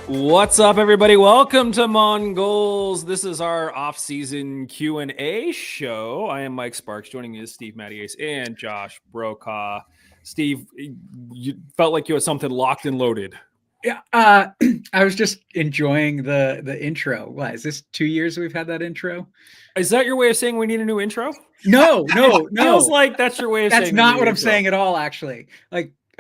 What's up, everybody? Welcome to Mongols. This is our off-season Q&A show. I am Mike Sparks. Joining me is Steve Mattias and Josh Brokaw. Steve, you felt like you had something locked and loaded. Yeah, I was just enjoying the intro. What is this? 2 years we've had that intro? Is that your way of saying we need a new intro? No. Feels like that's your way of saying. That's not what I'm saying at all. Actually,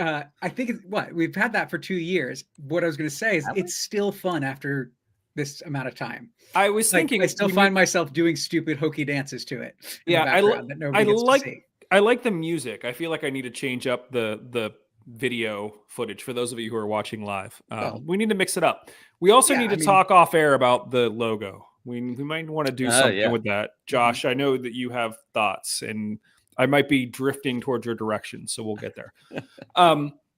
I think we've had that for 2 years. What I was going to say is it's still fun after this amount of time. I was thinking I still find myself doing stupid hokey dances to it. Yeah, that nobody gets to see. I like the music. I feel like I need to change up the video footage for those of you who are watching live. We need to mix it up. We also need to talk off air about the logo. We might want to do something with that. Josh, I know that you have thoughts, and I might be drifting towards your direction, so we'll get there.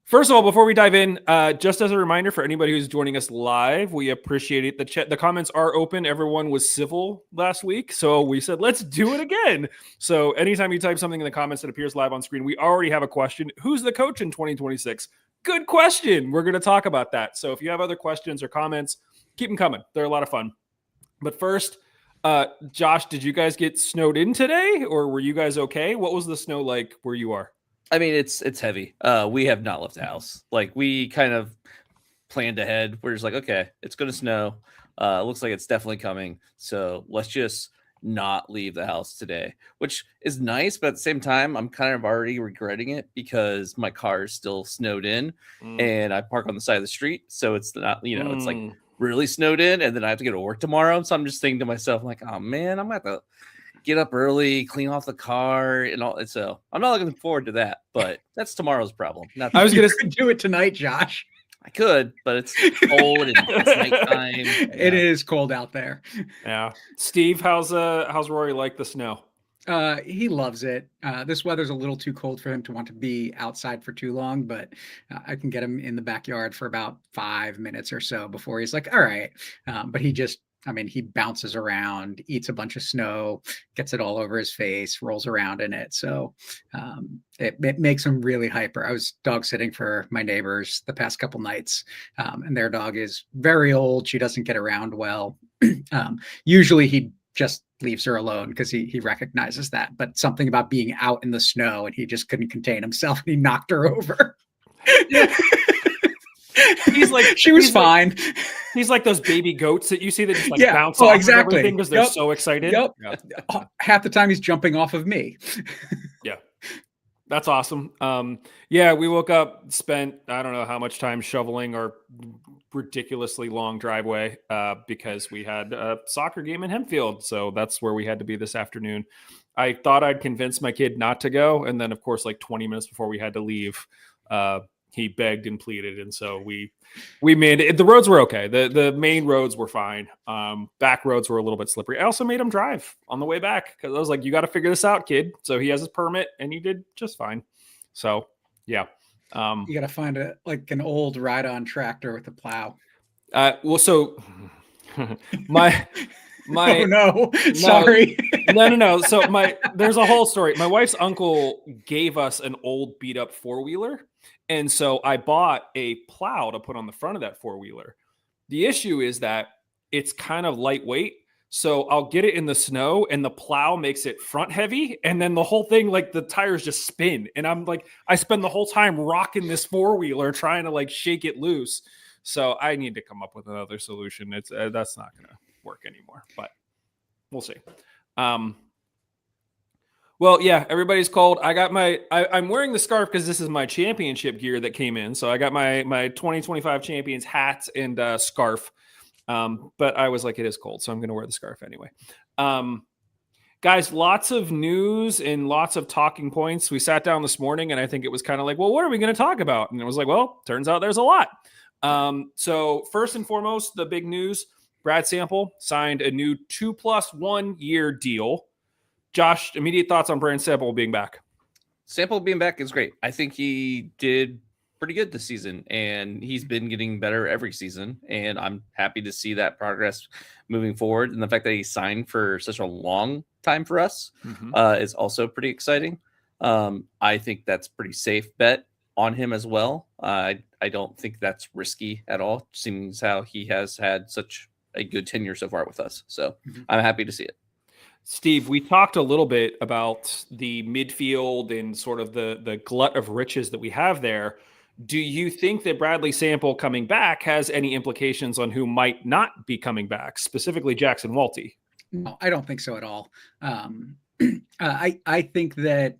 First of all, before we dive in, just as a reminder for anybody who's joining us live, we appreciate it. The comments are open. Everyone was civil last week, so we said, let's do it again. So anytime you type something in the comments that appears live on screen, we already have a question. Who's the coach in 2026? Good question. We're going to talk about that. So if you have other questions or comments, keep them coming. They're a lot of fun. But first, Josh, did you guys get snowed in today, or were you guys okay? What was the snow like where you are? I mean, it's heavy. We have not left the house. Like, we kind of planned ahead. We're just like, okay, it's going to snow. It looks like it's definitely coming. So let's just not leave the house today, which is nice. But at the same time, I'm kind of already regretting it because my car is still snowed in and I park on the side of the street. So it's not, it's like really snowed in, and then I have to go to work tomorrow. So I'm just thinking to myself, I'm like, oh man, I'm going to have to get up early, clean off the car, and all. So I'm not looking forward to that, but that's tomorrow's problem. I was going to do it tonight, Josh. I could, but it's cold and it's nighttime. Yeah. It is cold out there. Yeah. Steve, how's Rory like the snow? He loves it. This weather's a little too cold for him to want to be outside for too long, but I can get him in the backyard for about 5 minutes or so before he's like, all right. But he bounces around, eats a bunch of snow, gets it all over his face, rolls around in it. So it makes him really hyper. I was dog sitting for my neighbors the past couple nights, and their dog is very old. She doesn't get around well. Usually he just leaves her alone because he recognizes that. But something about being out in the snow, and he just couldn't contain himself, and he knocked her over. She was fine. He's like those baby goats that you see that just bounce off of everything because they're so excited. Yep. Yeah. Half the time he's jumping off of me. Yeah. That's awesome. We woke up, spent, I don't know how much time shoveling our ridiculously long driveway because we had a soccer game in Hempfield. So that's where we had to be this afternoon. I thought I'd convince my kid not to go. And then, of course, like 20 minutes before we had to leave, he begged and pleaded, and so we made it. The roads were okay. The main roads were fine. Back roads were a little bit slippery. I also made him drive on the way back because I was like, "You got to figure this out, kid." So he has his permit, and he did just fine. So yeah, you got to find an old ride-on tractor with a plow. So my. Oh, no. Sorry. No. So there's a whole story. My wife's uncle gave us an old beat up 4-wheeler. And so I bought a plow to put on the front of that 4-wheeler. The issue is that it's kind of lightweight. So I'll get it in the snow and the plow makes it front heavy. And then the whole thing, like the tires just spin. And I'm like, I spend the whole time rocking this 4-wheeler trying to shake it loose. So I need to come up with another solution. That's not going to work anymore, but we'll see. Well, yeah, everybody's cold. I got I'm wearing the scarf because this is my championship gear that came in. So I got my 2025 champions hats and scarf. But I was like, it is cold, so I'm going to wear the scarf anyway. Guys, lots of news and lots of talking points. We sat down this morning and I think it was kind of like, well, what are we going to talk about? And it was like, well, turns out there's a lot. So first and foremost, the big news, Brad Sample signed a new 2+1 year deal. Josh, immediate thoughts on Brad Sample being back? Sample being back is great. I think he did pretty good this season, and he's been getting better every season. And I'm happy to see that progress moving forward. And the fact that he signed for such a long time for us is also pretty exciting. I think that's a pretty safe bet on him as well. I don't think that's risky at all, seeing how he has had such a good tenure so far with us. So I'm happy to see it. Steve, we talked a little bit about the midfield and sort of the glut of riches that we have there. Do you think that Bradley Sample coming back has any implications on who might not be coming back, specifically Jackson Walty? No, I don't think so at all. I think that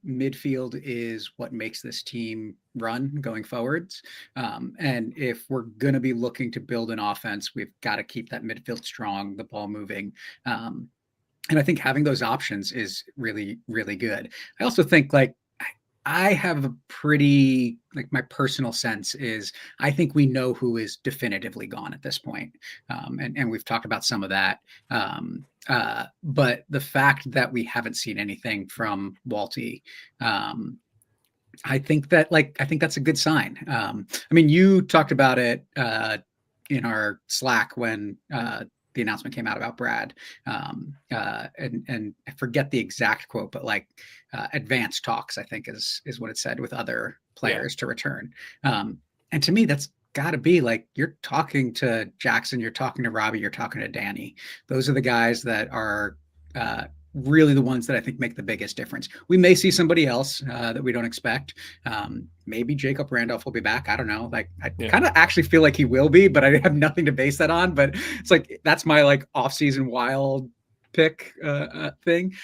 midfield is what makes this team run going forwards. And if we're going to be looking to build an offense, we've got to keep that midfield strong, the ball moving. And I think having those options is really, really good. I also think I have a pretty, my personal sense is I think we know who is definitively gone at this point. And we've talked about some of that. But the fact that we haven't seen anything from Walty, I think that's a good sign. I mean, you talked about it in our Slack when the announcement came out about Brad, and I forget the exact quote, but advanced talks, I think is what it said, with other players to return. And to me, that's got to be you're talking to Jackson, you're talking to Robbie, you're talking to Danny. Those are the guys that are really the ones that I think make the biggest difference. We may see somebody else that we don't expect. Maybe Jacob Randolph will be back. I don't know. I kind of actually feel like he will be, but I have nothing to base that on. But it's that's my offseason wild pick thing.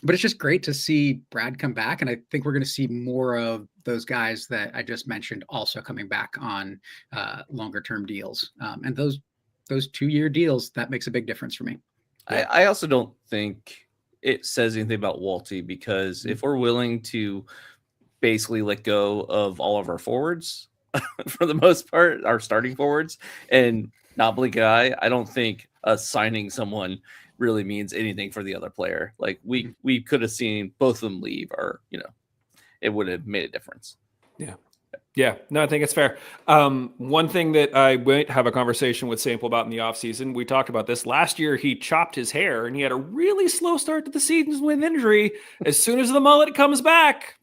But it's just great to see Brad come back. And I think we're going to see more of those guys that I just mentioned also coming back on longer term deals. And those 2-year deals, that makes a big difference for me. I also don't think it says anything about Walty, because if we're willing to basically let go of all of our forwards for the most part, our starting forwards, and not blink an eye, I don't think us signing someone really means anything for the other player. We could have seen both of them leave, or it would have made a difference. Yeah, no, I think it's fair. One thing that I might have a conversation with Sample about in the offseason, we talked about this. Last year, he chopped his hair, and he had a really slow start to the season with injury. As soon as the mullet comes back,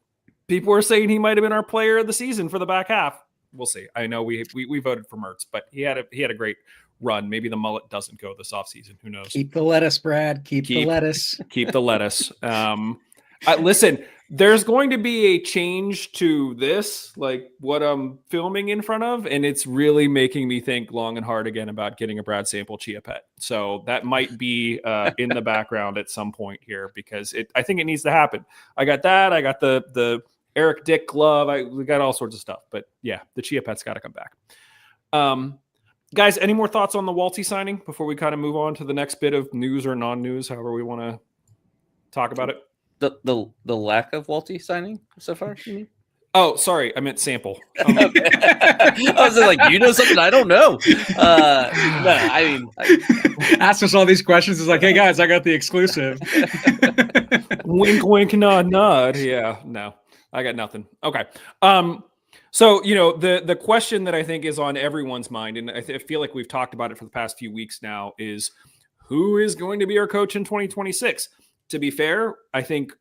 people are saying he might have been our player of the season for the back half. We'll see. I know we voted for Mertz, but he had a great run. Maybe the mullet doesn't go this offseason. Who knows? Keep the lettuce, Brad. Keep the lettuce. Keep the lettuce. Listen, there's going to be a change to this, what I'm filming in front of, and it's really making me think long and hard again about getting a Brad Sample Chia Pet. So that might be in the background at some point here, because I think it needs to happen. I got that. I got the Eric Dick glove. We got all sorts of stuff. But yeah, the Chia Pet's got to come back. Guys, any more thoughts on the Walty signing before we kind of move on to the next bit of news or non-news, however we want to talk about it? The lack of Walty signing so far, you mean? Oh, sorry. I meant Sample. I was something I don't know. No, I mean, ask us all these questions. It's hey guys, I got the exclusive. Wink, wink, nod, nod. Yeah, no, I got nothing. Okay. So, the question that I think is on everyone's mind, and I feel like we've talked about it for the past few weeks now, is who is going to be our coach in 2026? To be fair, I think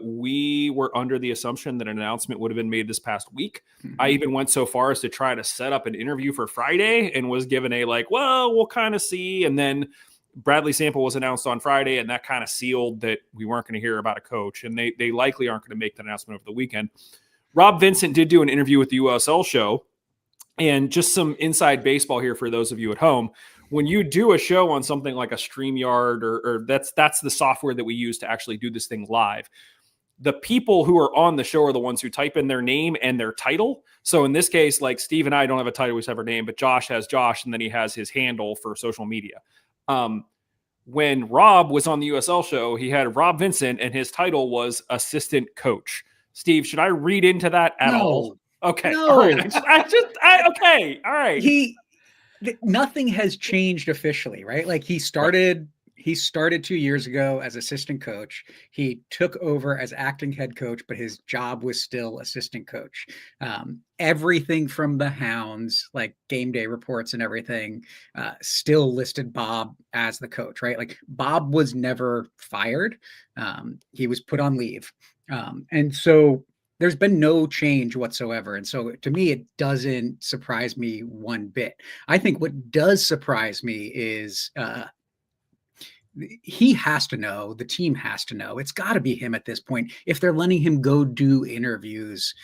we were under the assumption that an announcement would have been made this past week. Mm-hmm. I even went so far as to try to set up an interview for Friday and was given we'll kind of see. And then Bradley Sample was announced on Friday, and that kind of sealed that we weren't going to hear about a coach. And they likely aren't going to make that announcement over the weekend. Rob Vincent did do an interview with the USL show, and just some inside baseball here for those of you at home. When you do a show on something like a StreamYard, or that's the software that we use to actually do this thing live, the people who are on the show are the ones who type in their name and their title. So in this case, Steve and I don't have a title, we just have our name, but Josh has Josh, and then he has his handle for social media. When Rob was on the USL show, he had Rob Vincent, and his title was assistant coach. Steve, should I read into that at all? Okay. No. All right. Okay. All right. Nothing has changed officially, right? He started 2 years ago as assistant coach. He took over as acting head coach, but his job was still assistant coach. Everything from the Hounds, game day reports and everything, still listed Bob as the coach, right? Bob was never fired. He was put on leave. And so there's been no change whatsoever. And so to me, it doesn't surprise me one bit. I think what does surprise me is he has to know, the team has to know. It's got to be him at this point. If they're letting him go do interviews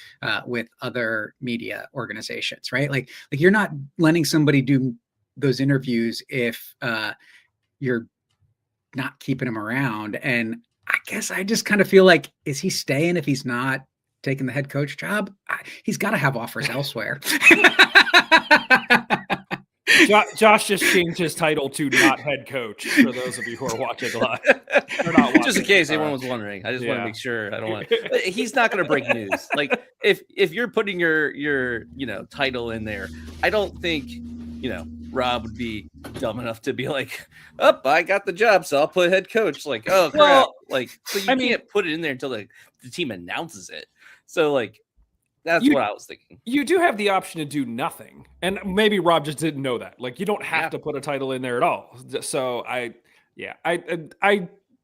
with other media organizations, right? Like you're not letting somebody do those interviews if you're not keeping him around. And I guess I just kind of feel like, is he staying if he's not taking the head coach job? He's got to have offers elsewhere. Josh just changed his title to not head coach for those of you who are watching live. Just in case anyone was wondering. I just want to make sure. I don't want to, he's not going to break news. Like if you're putting your title in there, I don't think, Rob would be dumb enough to be like, oh, I got the job, so I'll put head coach. Like, oh, crap. Well, like, so you can't put it in there until the team announces it. So, like, that's what I was thinking. You do have the option to do nothing. And maybe Rob just didn't know that. Like, you don't have to put a title in there at all. So, I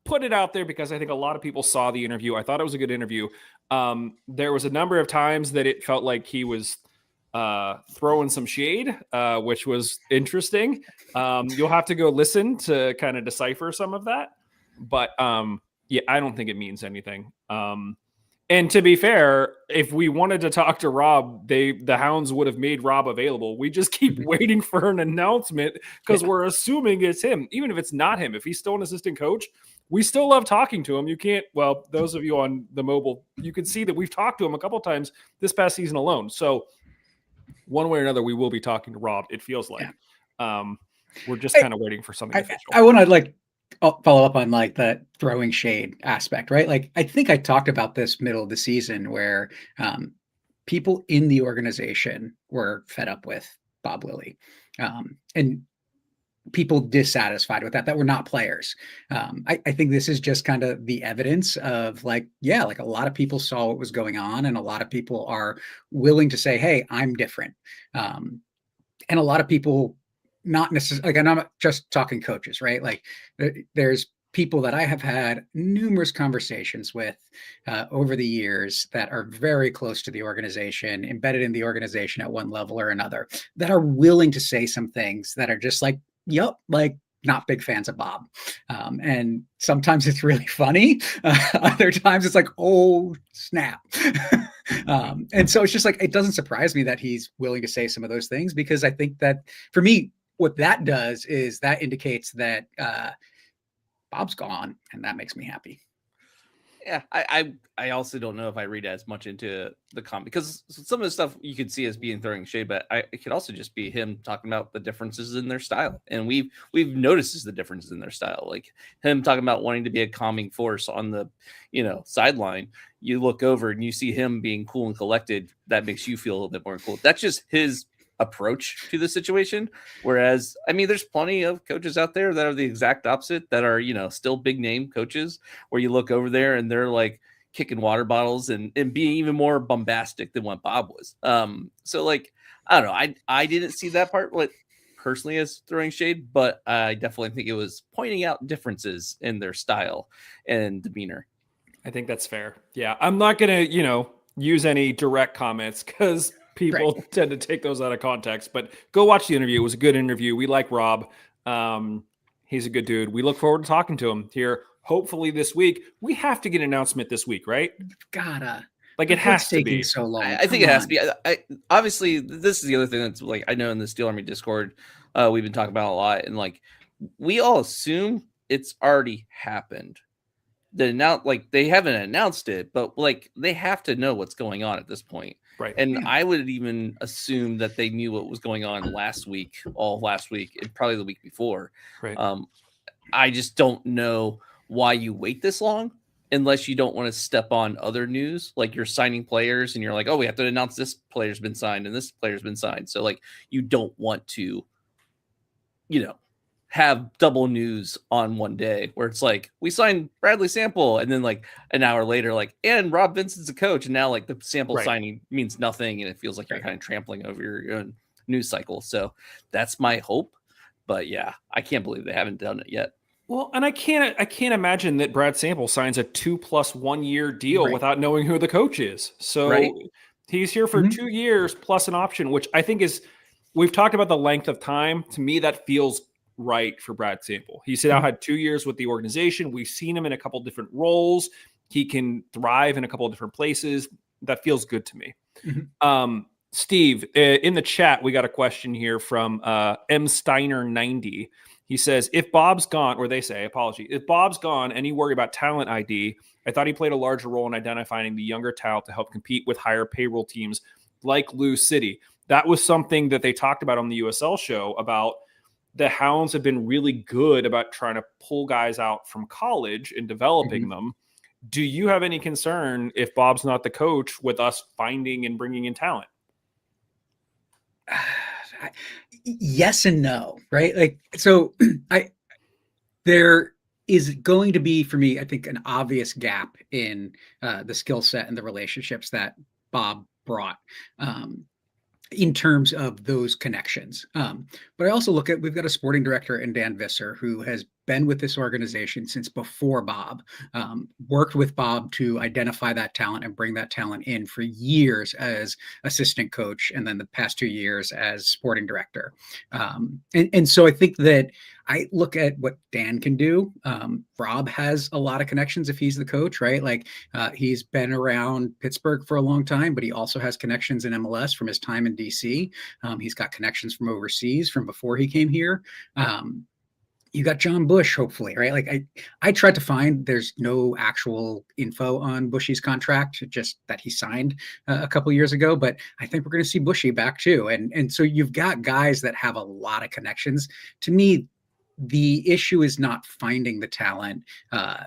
put it out there because I think a lot of people saw the interview. I thought it was a good interview. There was a number of times that it felt like he was throwing some shade, which was interesting. You'll have to go listen to kind of decipher some of that. But I don't think it means anything. And to be fair, if we wanted to talk to Rob, the Hounds would have made Rob available. We just keep waiting for an announcement because we're assuming it's him. Even if it's not him, if he's still an assistant coach, we still love talking to him. You can't, those of you on the mobile, you can see that we've talked to him a couple of times this past season alone. So one way or another, we will be talking to Rob, it feels like. We're just kind of waiting for something official. I want to follow up on that throwing shade aspect, right? Like, I think I talked about this middle of the season where people in the organization were fed up with Bob Lilly, and people dissatisfied with that were not players. I think this is just kind of the evidence of a lot of people saw what was going on, and a lot of people are willing to say, hey, I'm different. And a lot of people, not necessarily, and I'm not just talking coaches, right? Like there's people that I have had numerous conversations with over the years that are very close to the organization, embedded in the organization at one level or another, that are willing to say some things that are just like, yep, like not big fans of Bob. And sometimes it's really funny. Other times it's like, oh, snap. And so it's just like, it doesn't surprise me that he's willing to say some of those things, because I think that for me, what that does is that indicates that Bob's gone, and that makes me happy. Yeah, I also don't know if I read as much into the comment, because some of the stuff you could see as being throwing shade, but it could also just be him talking about the differences in their style, and we've noticed the differences in their style, like him talking about wanting to be a calming force on the sideline. You look over and you see him being cool and collected. That makes you feel a little bit more cool. That's just his approach to the situation. Whereas, I mean, there's plenty of coaches out there that are the exact opposite, that are, still big name coaches, where you look over there and they're like kicking water bottles and being even more bombastic than what Bob was. So like, I don't know. I didn't see that part personally as throwing shade, but I definitely think it was pointing out differences in their style and demeanor. I think that's fair. Yeah. I'm not going to, use any direct comments because people tend to take those out of context, but go watch the interview. It was a good interview. We like Rob. He's a good dude. We look forward to talking to him here. Hopefully this week. We have to get an announcement this week, right? Gotta. It has to be. So long. I think it has to be. Obviously, this is the other thing that's I know in the Steel Army Discord, we've been talking about a lot, and we all assume it's already happened. They haven't announced it, but they have to know what's going on at this point. Right. And I would even assume that they knew what was going on all last week, and probably the week before. Right. I just don't know why you wait this long, unless you don't want to step on other news, like you're signing players and you're like, oh, we have to announce this player's been signed and this player's been signed. So you don't want to, have double news on one day where it's like, we signed Bradley Sample, and then an hour later, and Rob Vincent's a coach, and now the sample signing means nothing, and it feels like you're kind of trampling over your own news cycle. So that's my hope. But yeah, I can't believe they haven't done it yet. Well, and I can't imagine that Brad Sample signs a 2+1 year deal without knowing who the coach is. So he's here for 2 years plus an option, which I think is, we've talked about the length of time. To me, that feels right for Brad Sample. He's now had 2 years with the organization. We've seen him in a couple different roles. He can thrive in a couple of different places. That feels good to me. Steve, in the chat, we got a question here from M Steiner 90. He says, if Bob's gone, or they say, if Bob's gone and you worry about talent ID, I thought he played a larger role in identifying the younger talent to help compete with higher payroll teams like Lou City. That was something that they talked about on the USL show, about the Hounds have been really good about trying to pull guys out from college and developing them. Do you have any concern if Bob's not the coach with us finding and bringing in talent? Yes and no, right? Like, so there is going to be, for me, I think, an obvious gap in the skill set and the relationships that Bob brought in terms of those connections. But I also look at, we've got a sporting director in Dan Visser who has been with this organization since before Bob, worked with Bob to identify that talent and bring that talent in for years as assistant coach, and then the past 2 years as sporting director. And so I think that I look at what Dan can do. Rob has a lot of connections if he's the coach, right? Like he's been around Pittsburgh for a long time, but he also has connections in MLS from his time in DC. He's got connections from overseas from before he came here. You got John Bush, hopefully, right? Like I tried to find, there's no actual info on Bushy's contract, just that he signed a couple years ago, but I think we're going to see Bushy back too. And so you've got guys that have a lot of connections. To me, the issue is not finding the talent. I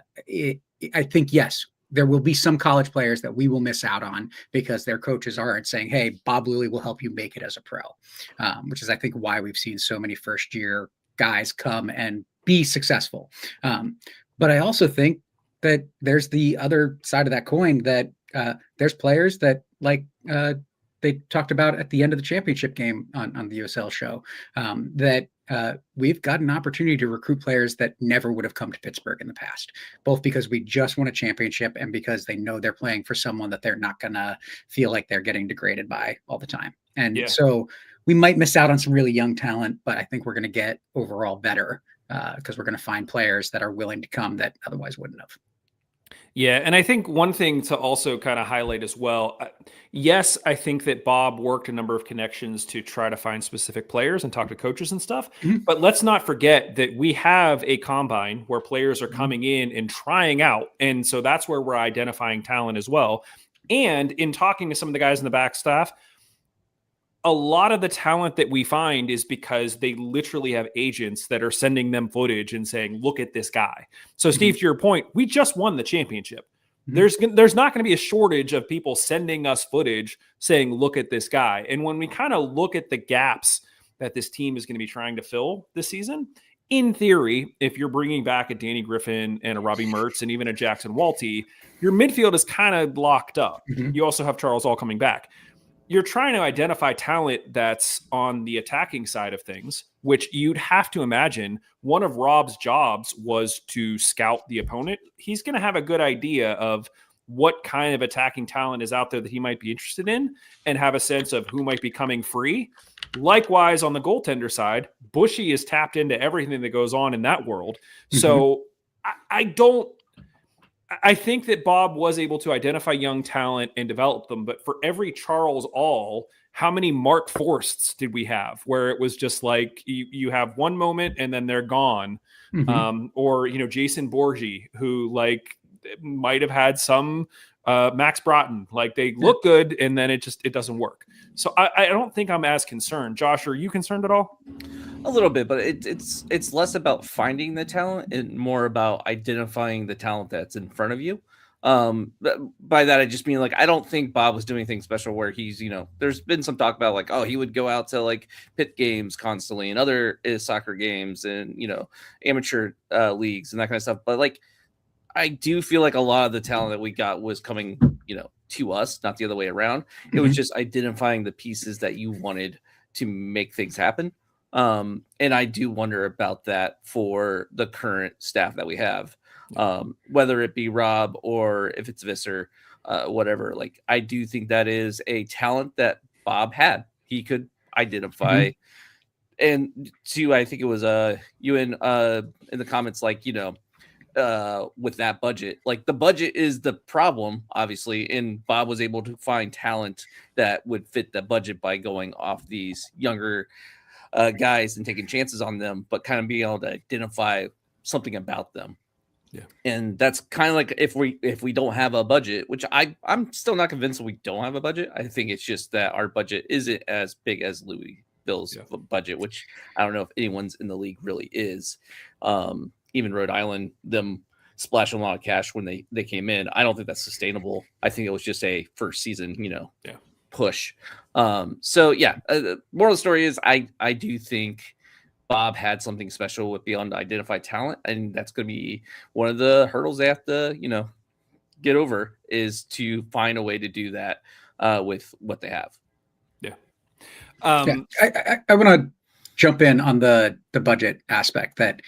think, yes, there will be some college players that we will miss out on because their coaches aren't saying, hey, Bob Lilly will help you make it as a pro, which is, I think, why we've seen so many first-year guys come and be successful. But I also think that there's the other side of that coin, that there's players that, like they talked about at the end of the championship game on the USL show, that we've got an opportunity to recruit players that never would have come to Pittsburgh in the past, both because we just won a championship and because they know they're playing for someone that they're not going to feel like they're getting degraded by all the time. And so we might miss out on some really young talent, but I think we're going to get overall better because we're going to find players that are willing to come that otherwise wouldn't have. Yeah, and I think one thing to also kind of highlight as well, yes, I think that Bob worked a number of connections to try to find specific players and talk to coaches and stuff, but let's not forget that we have a combine where players are coming in and trying out, and so that's where we're identifying talent as well. And in talking to some of the guys in the back staff, a lot of the talent that we find is because they literally have agents that are sending them footage and saying, look at this guy. So Steve, to your point, we just won the championship. There's not going to be a shortage of people sending us footage saying, look at this guy. And when we kind of look at the gaps that this team is going to be trying to fill this season, in theory, if you're bringing back a Danny Griffin and a Robbie Mertz and even a Jackson Walty, your midfield is kind of locked up. You also have Charles All coming back. You're trying to identify talent that's on the attacking side of things, which you'd have to imagine one of Rob's jobs was to scout the opponent. He's going to have a good idea of what kind of attacking talent is out there that he might be interested in and have a sense of who might be coming free. Likewise, on the goaltender side, Bushy is tapped into everything that goes on in that world. So I think that Bob was able to identify young talent and develop them, but for every Charles All, how many Mark Forsts did we have where it was just like you have one moment and then they're gone? Or, Jason Borgi, who might have had some Max Broughton, like they look good and then it doesn't work. So I don't think I'm as concerned. Josh, are you concerned at all? A little bit, but it's less about finding the talent and more about identifying the talent that's in front of you. By that I just mean, I don't think Bob was doing anything special where he's, there's been some talk about he would go out to pit games constantly and other soccer games and amateur leagues and that kind of stuff. But I do feel like a lot of the talent that we got was coming, to us, not the other way around. It was just identifying the pieces that you wanted to make things happen. And I do wonder about that for the current staff that we have, whether it be Rob or if it's Visser, whatever. Like, I do think that is a talent that Bob had. He could identify. And two, I think it was you in the comments, like, with that budget, like the budget is the problem, obviously, and Bob was able to find talent that would fit the budget by going off these younger guys and taking chances on them, but kind of being able to identify something about them. Yeah. And that's kind of like if we don't have a budget, which I'm still not convinced that we don't have a budget. I think it's just that our budget isn't as big as Louisville's budget, which I don't know if anyone's in the league really is. Even Rhode Island, them splashing a lot of cash when they came in, I don't think that's sustainable. I think it was just a first season, push. So yeah, the moral of the story is I do think Bob had something special with beyond identified talent, and that's going to be one of the hurdles they have to, get over, is to find a way to do that with what they have. Yeah. I want to jump in on the budget aspect. That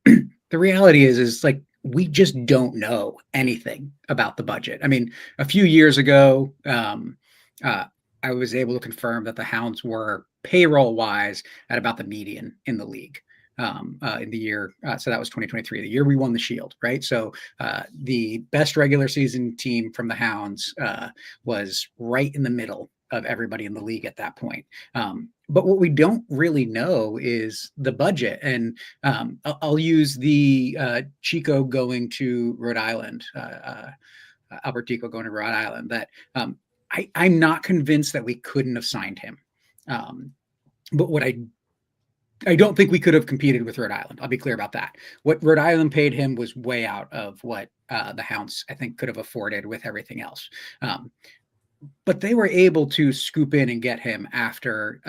the reality is like, we just don't know anything about the budget. I mean, a few years ago, I was able to confirm that the Hounds were payroll wise at about the median in the league in the year. So that was 2023, the year we won the Shield, right? So the best regular season team from the Hounds was right in the middle of everybody in the league at that point. But what we don't really know is the budget. And I'll use the Chico going to Rhode Island, Albert Chico going to Rhode Island, that I'm not convinced that we couldn't have signed him. But what I don't think we could have competed with Rhode Island. I'll be clear about that. What Rhode Island paid him was way out of what the Hounds, I think, could have afforded with everything else. But they were able to scoop in and get him after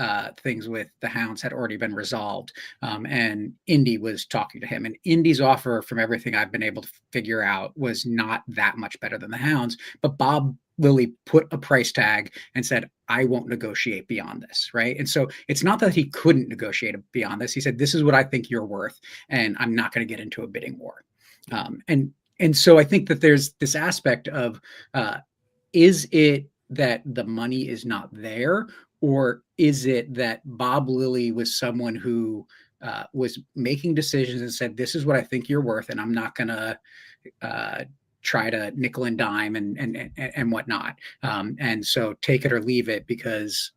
things with the Hounds had already been resolved. And Indy was talking to him. And Indy's offer, from everything I've been able to figure out, was not that much better than the Hounds. But Bob Lilly put a price tag and said, I won't negotiate beyond this, right? And so it's not that he couldn't negotiate beyond this. He said, this is what I think you're worth, and I'm not going to get into a bidding war. And so I think that there's this aspect of, is it that the money is not there, or is it that Bob Lilly was someone who was making decisions and said, this is what I think you're worth, and I'm not going to try to nickel and dime and whatnot. And so take it or leave it, because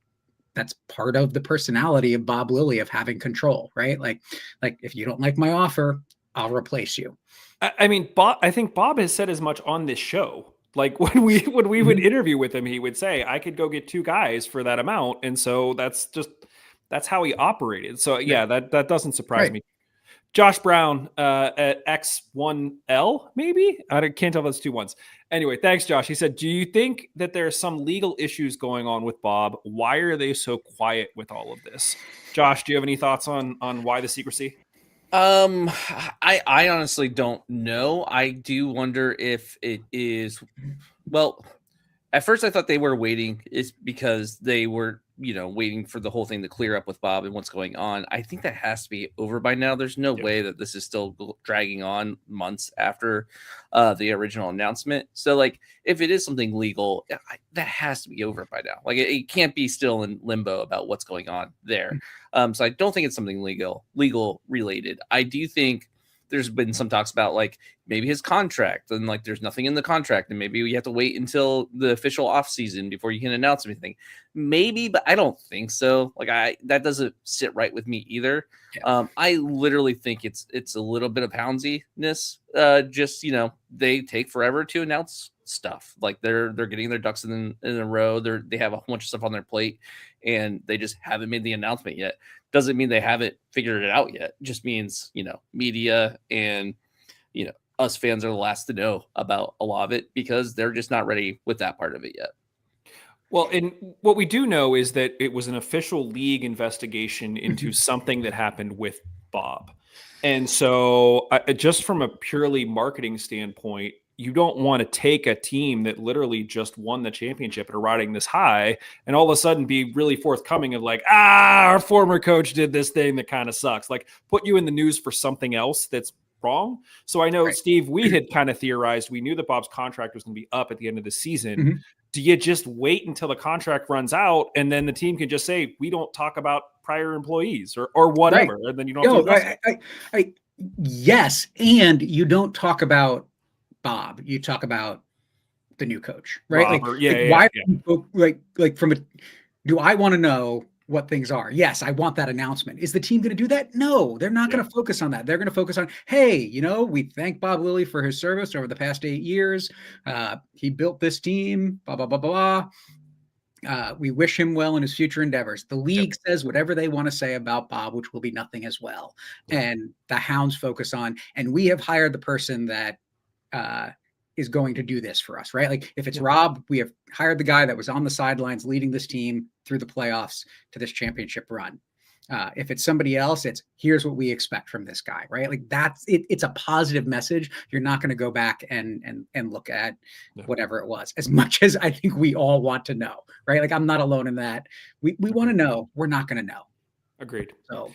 that's part of the personality of Bob Lilly, of having control, right? Like if you don't like my offer, I'll replace you. I mean, I think Bob has said as much on this show. Like when we would interview with him, he would say, I could go get two guys for that amount. And so that's how he operated. So yeah, that doesn't surprise me. Josh Brown at X1L, maybe? I can't tell if that's 2 1s. Anyway, thanks, Josh. He said, do you think that there are some legal issues going on with Bob? Why are they so quiet with all of this? Josh, do you have any thoughts on why the secrecy? I honestly don't know. I do wonder if it is, well, at first I thought they were waiting is because they were, waiting for the whole thing to clear up with Bob and what's going on. I think that has to be over by now. There's no way that this is still dragging on months after the original announcement. So like, if it is something legal, that has to be over by now. Like it can't be still in limbo about what's going on there. So I don't think it's something legal related. I do think there's been some talks about like maybe his contract, and like there's nothing in the contract, and maybe we have to wait until the official offseason before you can announce anything. Maybe, but I don't think so. Like that doesn't sit right with me either. Yeah. I literally think it's a little bit of houndsiness. Just they take forever to announce stuff. Like they're getting their ducks in a row. They have a bunch of stuff on their plate, and they just haven't made the announcement yet. Doesn't mean they haven't figured it out yet. It just means, media and, us fans are the last to know about a lot of it because they're just not ready with that part of it yet. Well, and what we do know is that it was an official league investigation into something that happened with Bob. And so just from a purely marketing standpoint, you don't want to take a team that literally just won the championship and are riding this high and all of a sudden be really forthcoming of like, our former coach did this thing that kind of sucks. Like put you in the news for something else that's wrong. So I know, right. Steve, we had kind of theorized, we knew that Bob's contract was going to be up at the end of the season. Mm-hmm. Do you just wait until the contract runs out and then the team can just say, we don't talk about prior employees or whatever. Right. And then you don't have to yes. And you don't talk about Bob, you talk about the new coach, right? Do I want to know what things are? Yes, I want that announcement. Is the team going to do that? No, they're not going to focus on that. They're going to focus on, hey, we thank Bob Lilly for his service over the past 8 years. He built this team, blah, blah, blah, blah. We wish him well in his future endeavors. The league says whatever they want to say about Bob, which will be nothing as well. And the Hounds focus on, and we have hired the person that is going to do this for us, right? Like if it's Rob, we have hired the guy that was on the sidelines leading this team through the playoffs to this championship run. If it's somebody else, it's here's what we expect from this guy, right? Like that's it. It's a positive message. You're not going to go back and look at whatever it was, as much as I think we all want to know, right? Like I'm not alone in that. We want to know. We're not going to know. Agreed. So.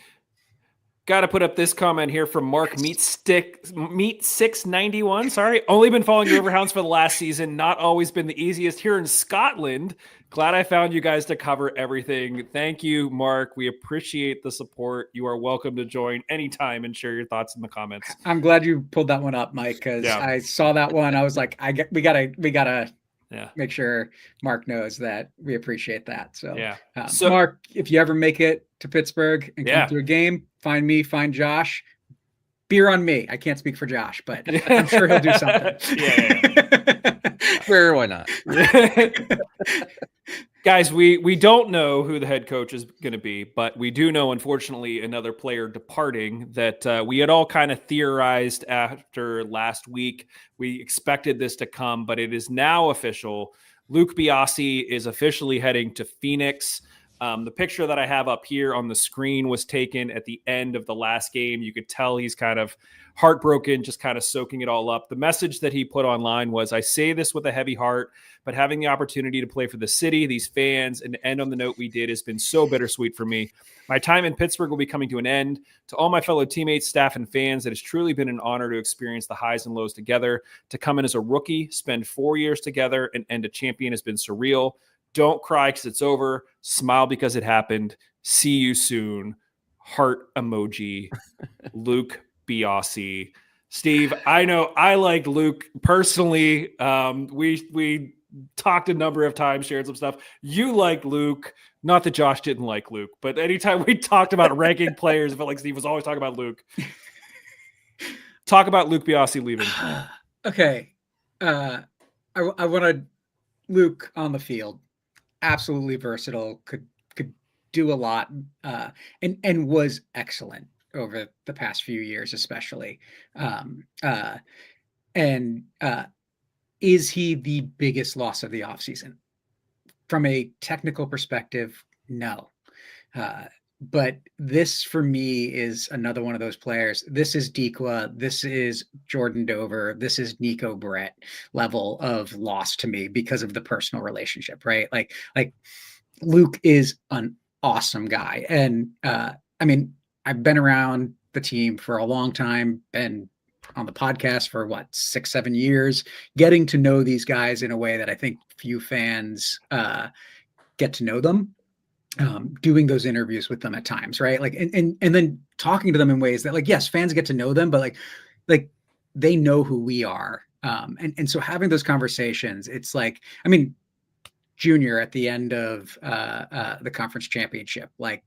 Got to put up this comment here from Mark Meat 691. Sorry, only been following Riverhounds for the last season. Not always been the easiest here in Scotland. Glad I found you guys to cover everything. Thank you, Mark. We appreciate the support. You are welcome to join anytime and share your thoughts in the comments. I'm glad you pulled that one up, Mike, because I saw that one. I was like, we gotta. Make sure Mark knows that we appreciate that. So, so Mark, if you ever make it to Pittsburgh and come to a game, find me, find Josh. Beer on me. I can't speak for Josh, but I'm sure he'll do something. Sure, why not? Guys, we don't know who the head coach is going to be, but we do know, unfortunately, another player departing that we had all kind of theorized after last week. We expected this to come, but it is now official. Luke Biasi is officially heading to Phoenix. The picture that I have up here on the screen was taken at the end of the last game. You could tell he's kind of heartbroken, just kind of soaking it all up. The message that he put online was, I say this with a heavy heart, but having the opportunity to play for the city, these fans, and to end on the note we did has been so bittersweet for me. My time in Pittsburgh will be coming to an end. To all my fellow teammates, staff, and fans, it has truly been an honor to experience the highs and lows together. To come in as a rookie, spend 4 years together, and end a champion has been surreal. Don't cry because it's over. Smile because it happened. See you soon. Heart emoji. Luke Biasi. Steve, I know I like Luke personally. We talked a number of times, shared some stuff. You like Luke. Not that Josh didn't like Luke, but anytime we talked about ranking players, I felt like Steve was always talking about Luke. Talk about Luke Biasi leaving. Okay. I want Luke on the field. Absolutely versatile, could do a lot, and was excellent over the past few years, especially. Is he the biggest loss of the offseason? From a technical perspective, no. But this, for me, is another one of those players. This is Dequa. This is Jordan Dover. This is Nico Brett level of loss to me because of the personal relationship, right? Like Luke is an awesome guy. And I mean, I've been around the team for a long time, been on the podcast for 6-7 years, getting to know these guys in a way that I think few fans get to know them. Doing those interviews with them at times, right? Like, and then talking to them in ways that, like, yes, fans get to know them, but like they know who we are. And so having those conversations, it's like, I mean, Junior at the end of the conference championship, like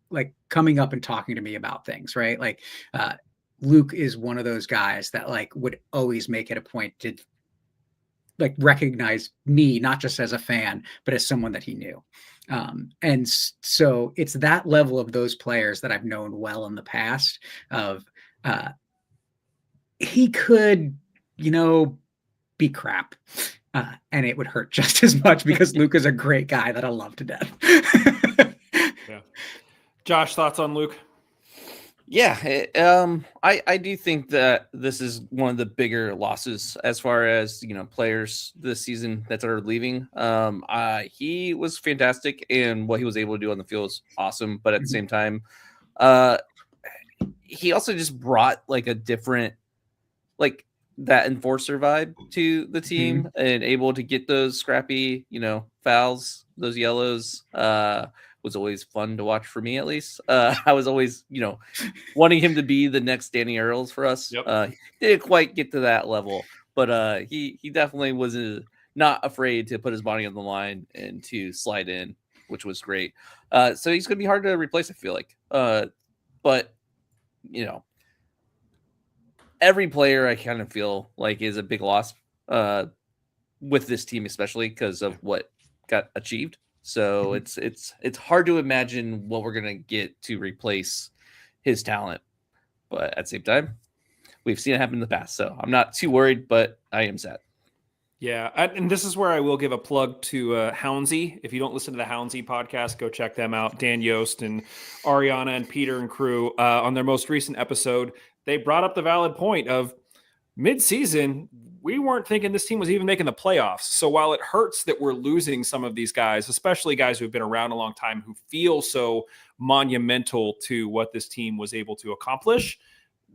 coming up and talking to me about things, right? Like, Luke is one of those guys that like would always make it a point to like recognize me, not just as a fan, but as someone that he knew. And so it's that level of those players that I've known well in the past of, he could, be crap. And it would hurt just as much because Luke is a great guy that I love to death. Yeah. Josh, thoughts on Luke? Yeah, I do think that this is one of the bigger losses as far as players this season that are leaving. He was fantastic, and what he was able to do on the field was awesome. But at the same time, he also just brought like a different, like that enforcer vibe to the team, and able to get those scrappy, fouls, those yellows. Was always fun to watch for me, at least. I was always, wanting him to be the next Danny Earls for us. Yep. Didn't quite get to that level, but he definitely was not afraid to put his body on the line and to slide in, which was great. So he's going to be hard to replace, I feel like. But, every player I kind of feel like is a big loss with this team, especially because of what got achieved. So it's hard to imagine what we're gonna get to replace his talent, but at the same time, we've seen it happen in the past. So I'm not too worried, but I am sad. Yeah, and this is where I will give a plug to Houndsy. If you don't listen to the Houndsy podcast, go check them out. Dan Yost and Ariana and Peter and crew on their most recent episode, they brought up the valid point of mid-season, we weren't thinking this team was even making the playoffs. So while it hurts that we're losing some of these guys, especially guys who've been around a long time who feel so monumental to what this team was able to accomplish,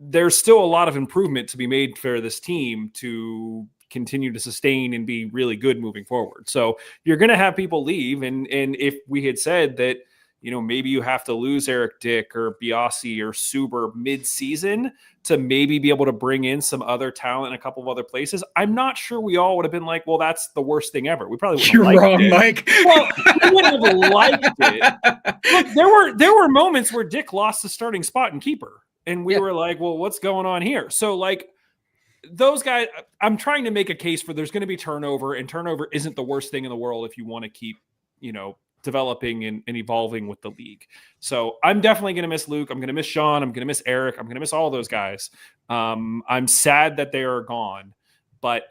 there's still a lot of improvement to be made for this team to continue to sustain and be really good moving forward. So you're going to have people leave. And if we had said that, maybe you have to lose Eric Dick or Biasi or Suber mid-season to maybe be able to bring in some other talent in a couple of other places, I'm not sure we all would have been like, well, that's the worst thing ever. We probably wouldn't have liked it. Mike. Well, we wouldn't have liked it. Look, there were moments where Dick lost the starting spot and keeper. And we were like, well, what's going on here? So like those guys, I'm trying to make a case for there's going to be turnover, and turnover isn't the worst thing in the world if you want to keep, developing and evolving with the league. So I'm definitely going to miss Luke. I'm going to miss Sean. I'm going to miss Eric. I'm going to miss all those guys. I'm sad that they are gone, but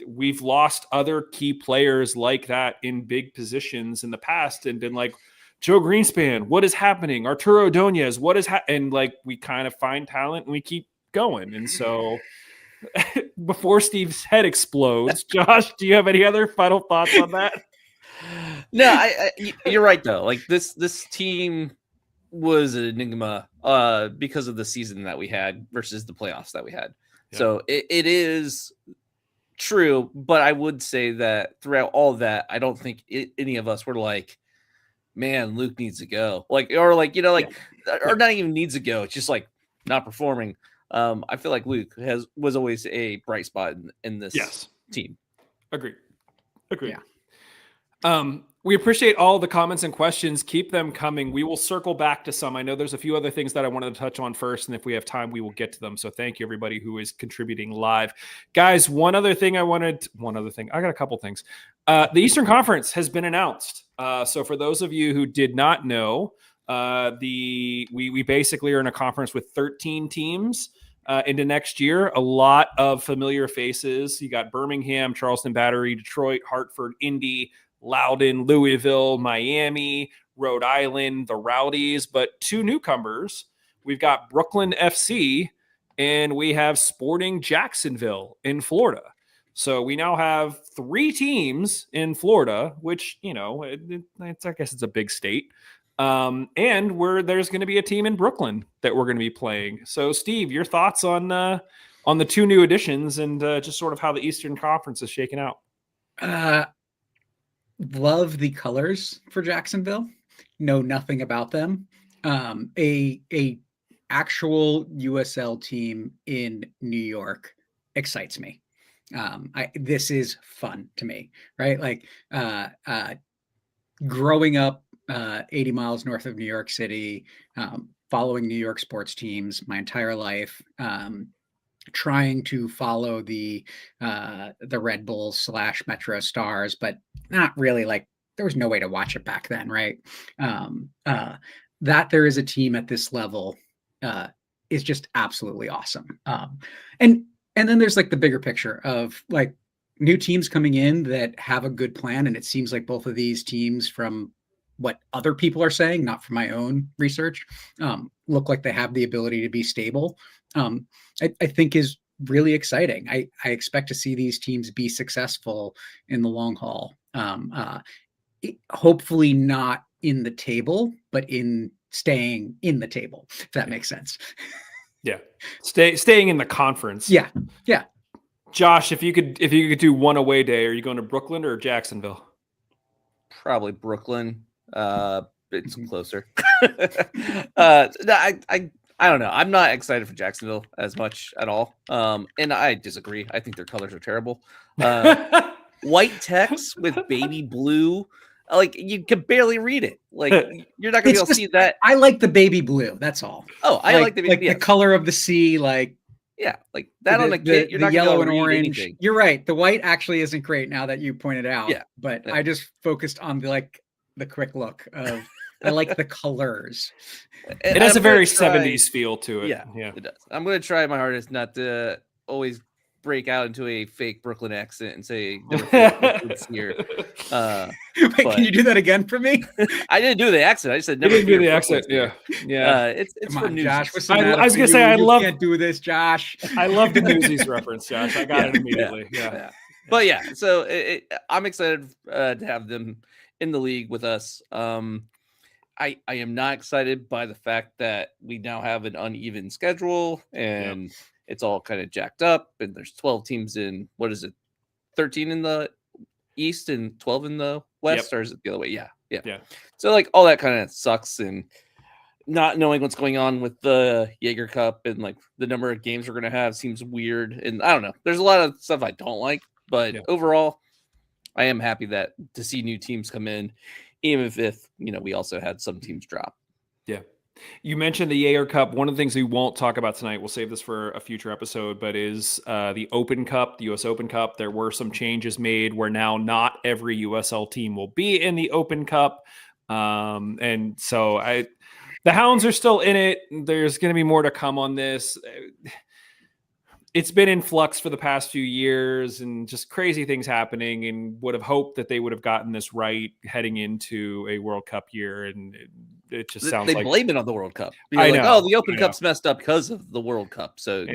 we've lost other key players like that in big positions in the past and been like, Joe Greenspan, what is happening? Arturo Ordonez, what is and like we kind of find talent and we keep going. And so before Steve's head explodes, Josh, do you have any other final thoughts on that? No, you're right though. Like this team was an enigma because of the season that we had versus the playoffs that we had. Yeah. So it is true, but I would say that throughout all of that, I don't think any of us were like, man, Luke needs to go. Or not even needs to go. It's just like not performing. I feel like Luke was always a bright spot in this team. Agreed. Yeah. We appreciate all the comments and questions. Keep them coming. We will circle back to some. I know there's a few other things that I wanted to touch on first, and if we have time, we will get to them. So thank you, everybody who is contributing live. Guys, one other thing. I got a couple things. The Eastern Conference has been announced. So for those of you who did not know, we basically are in a conference with 13 teams into next year. A lot of familiar faces. You got Birmingham, Charleston Battery, Detroit, Hartford, Indy, Loudoun, Louisville, Miami, Rhode Island, the Rowdies, but two newcomers. We've got Brooklyn FC and we have Sporting Jacksonville in Florida. So we now have 3 teams in Florida, which, I guess it's a big state. And there's going to be a team in Brooklyn that we're going to be playing. So Steve, your thoughts on the 2 new additions and just sort of how the Eastern Conference is shaking out? Love the colors for Jacksonville. Know nothing about them. A actual USL team in New York excites me. This is fun to me, right? Like growing up 80 miles north of New York City, following New York sports teams my entire life, trying to follow the Red Bulls / Metro Stars, but not really. Like there was no way to watch it back then, right? That there is a team at this level is just absolutely awesome. And then there's like the bigger picture of like new teams coming in that have a good plan, and it seems like both of these teams from what other people are saying, not from my own research, look like they have the ability to be stable, I think is really exciting. I expect to see these teams be successful in the long haul. Hopefully not in the table, but in staying in the table, if that makes sense. Yeah. Staying in the conference. Yeah. Josh, if you could do one away day, are you going to Brooklyn or Jacksonville? Probably Brooklyn. It's closer. I don't know. I'm not excited for Jacksonville as much at all. And I disagree. I think their colors are terrible. White text with baby blue. Like, you can barely read it. Like, you're not gonna be able to see that. I like the baby blue. That's all. Oh, I like the baby, the color of the sea. Like, yeah, like that on a kit. You're not yellow gonna and orange. Anything. You're right. The white actually isn't great now that you pointed out. Yeah, but I just focused on the quick look of. I like the colors. It has a very 70s feel to it. Yeah, it does. I'm going to try my hardest not to always break out into a fake Brooklyn accent and say here. Wait, can you do that again for me? I didn't do the accent. I just said never. You didn't do the accent. Yeah. It's Come on, Josh. I was gonna say I love. Can't do this, Josh. I love the Newsies reference, Josh. I got it immediately. Yeah. But yeah, so I'm excited to have them in the league with us. I am not excited by the fact that we now have an uneven schedule and it's all kind of jacked up. And there's 12 teams in, what is it, 13 in the East and 12 in the West, or is it the other way? Yeah. So like all that kind of sucks, and not knowing what's going on with the Jaeger Cup and like the number of games we're gonna have seems weird. And I don't know. There's a lot of stuff I don't like, but overall, I am happy to see new teams come in. Even if we also had some teams drop. Yeah. You mentioned the Jaeger Cup. One of the things we won't talk about tonight, we'll save this for a future episode, but is the Open Cup, the U.S. Open Cup. There were some changes made where now not every USL team will be in the Open Cup. And so the Hounds are still in it. There's going to be more to come on this. It's been in flux for the past few years and just crazy things happening, and would have hoped that they would have gotten this right heading into a World Cup year. And it just sounds like they blame it on the World Cup. I know. Oh, the Open Cup's messed up because of the World Cup. So,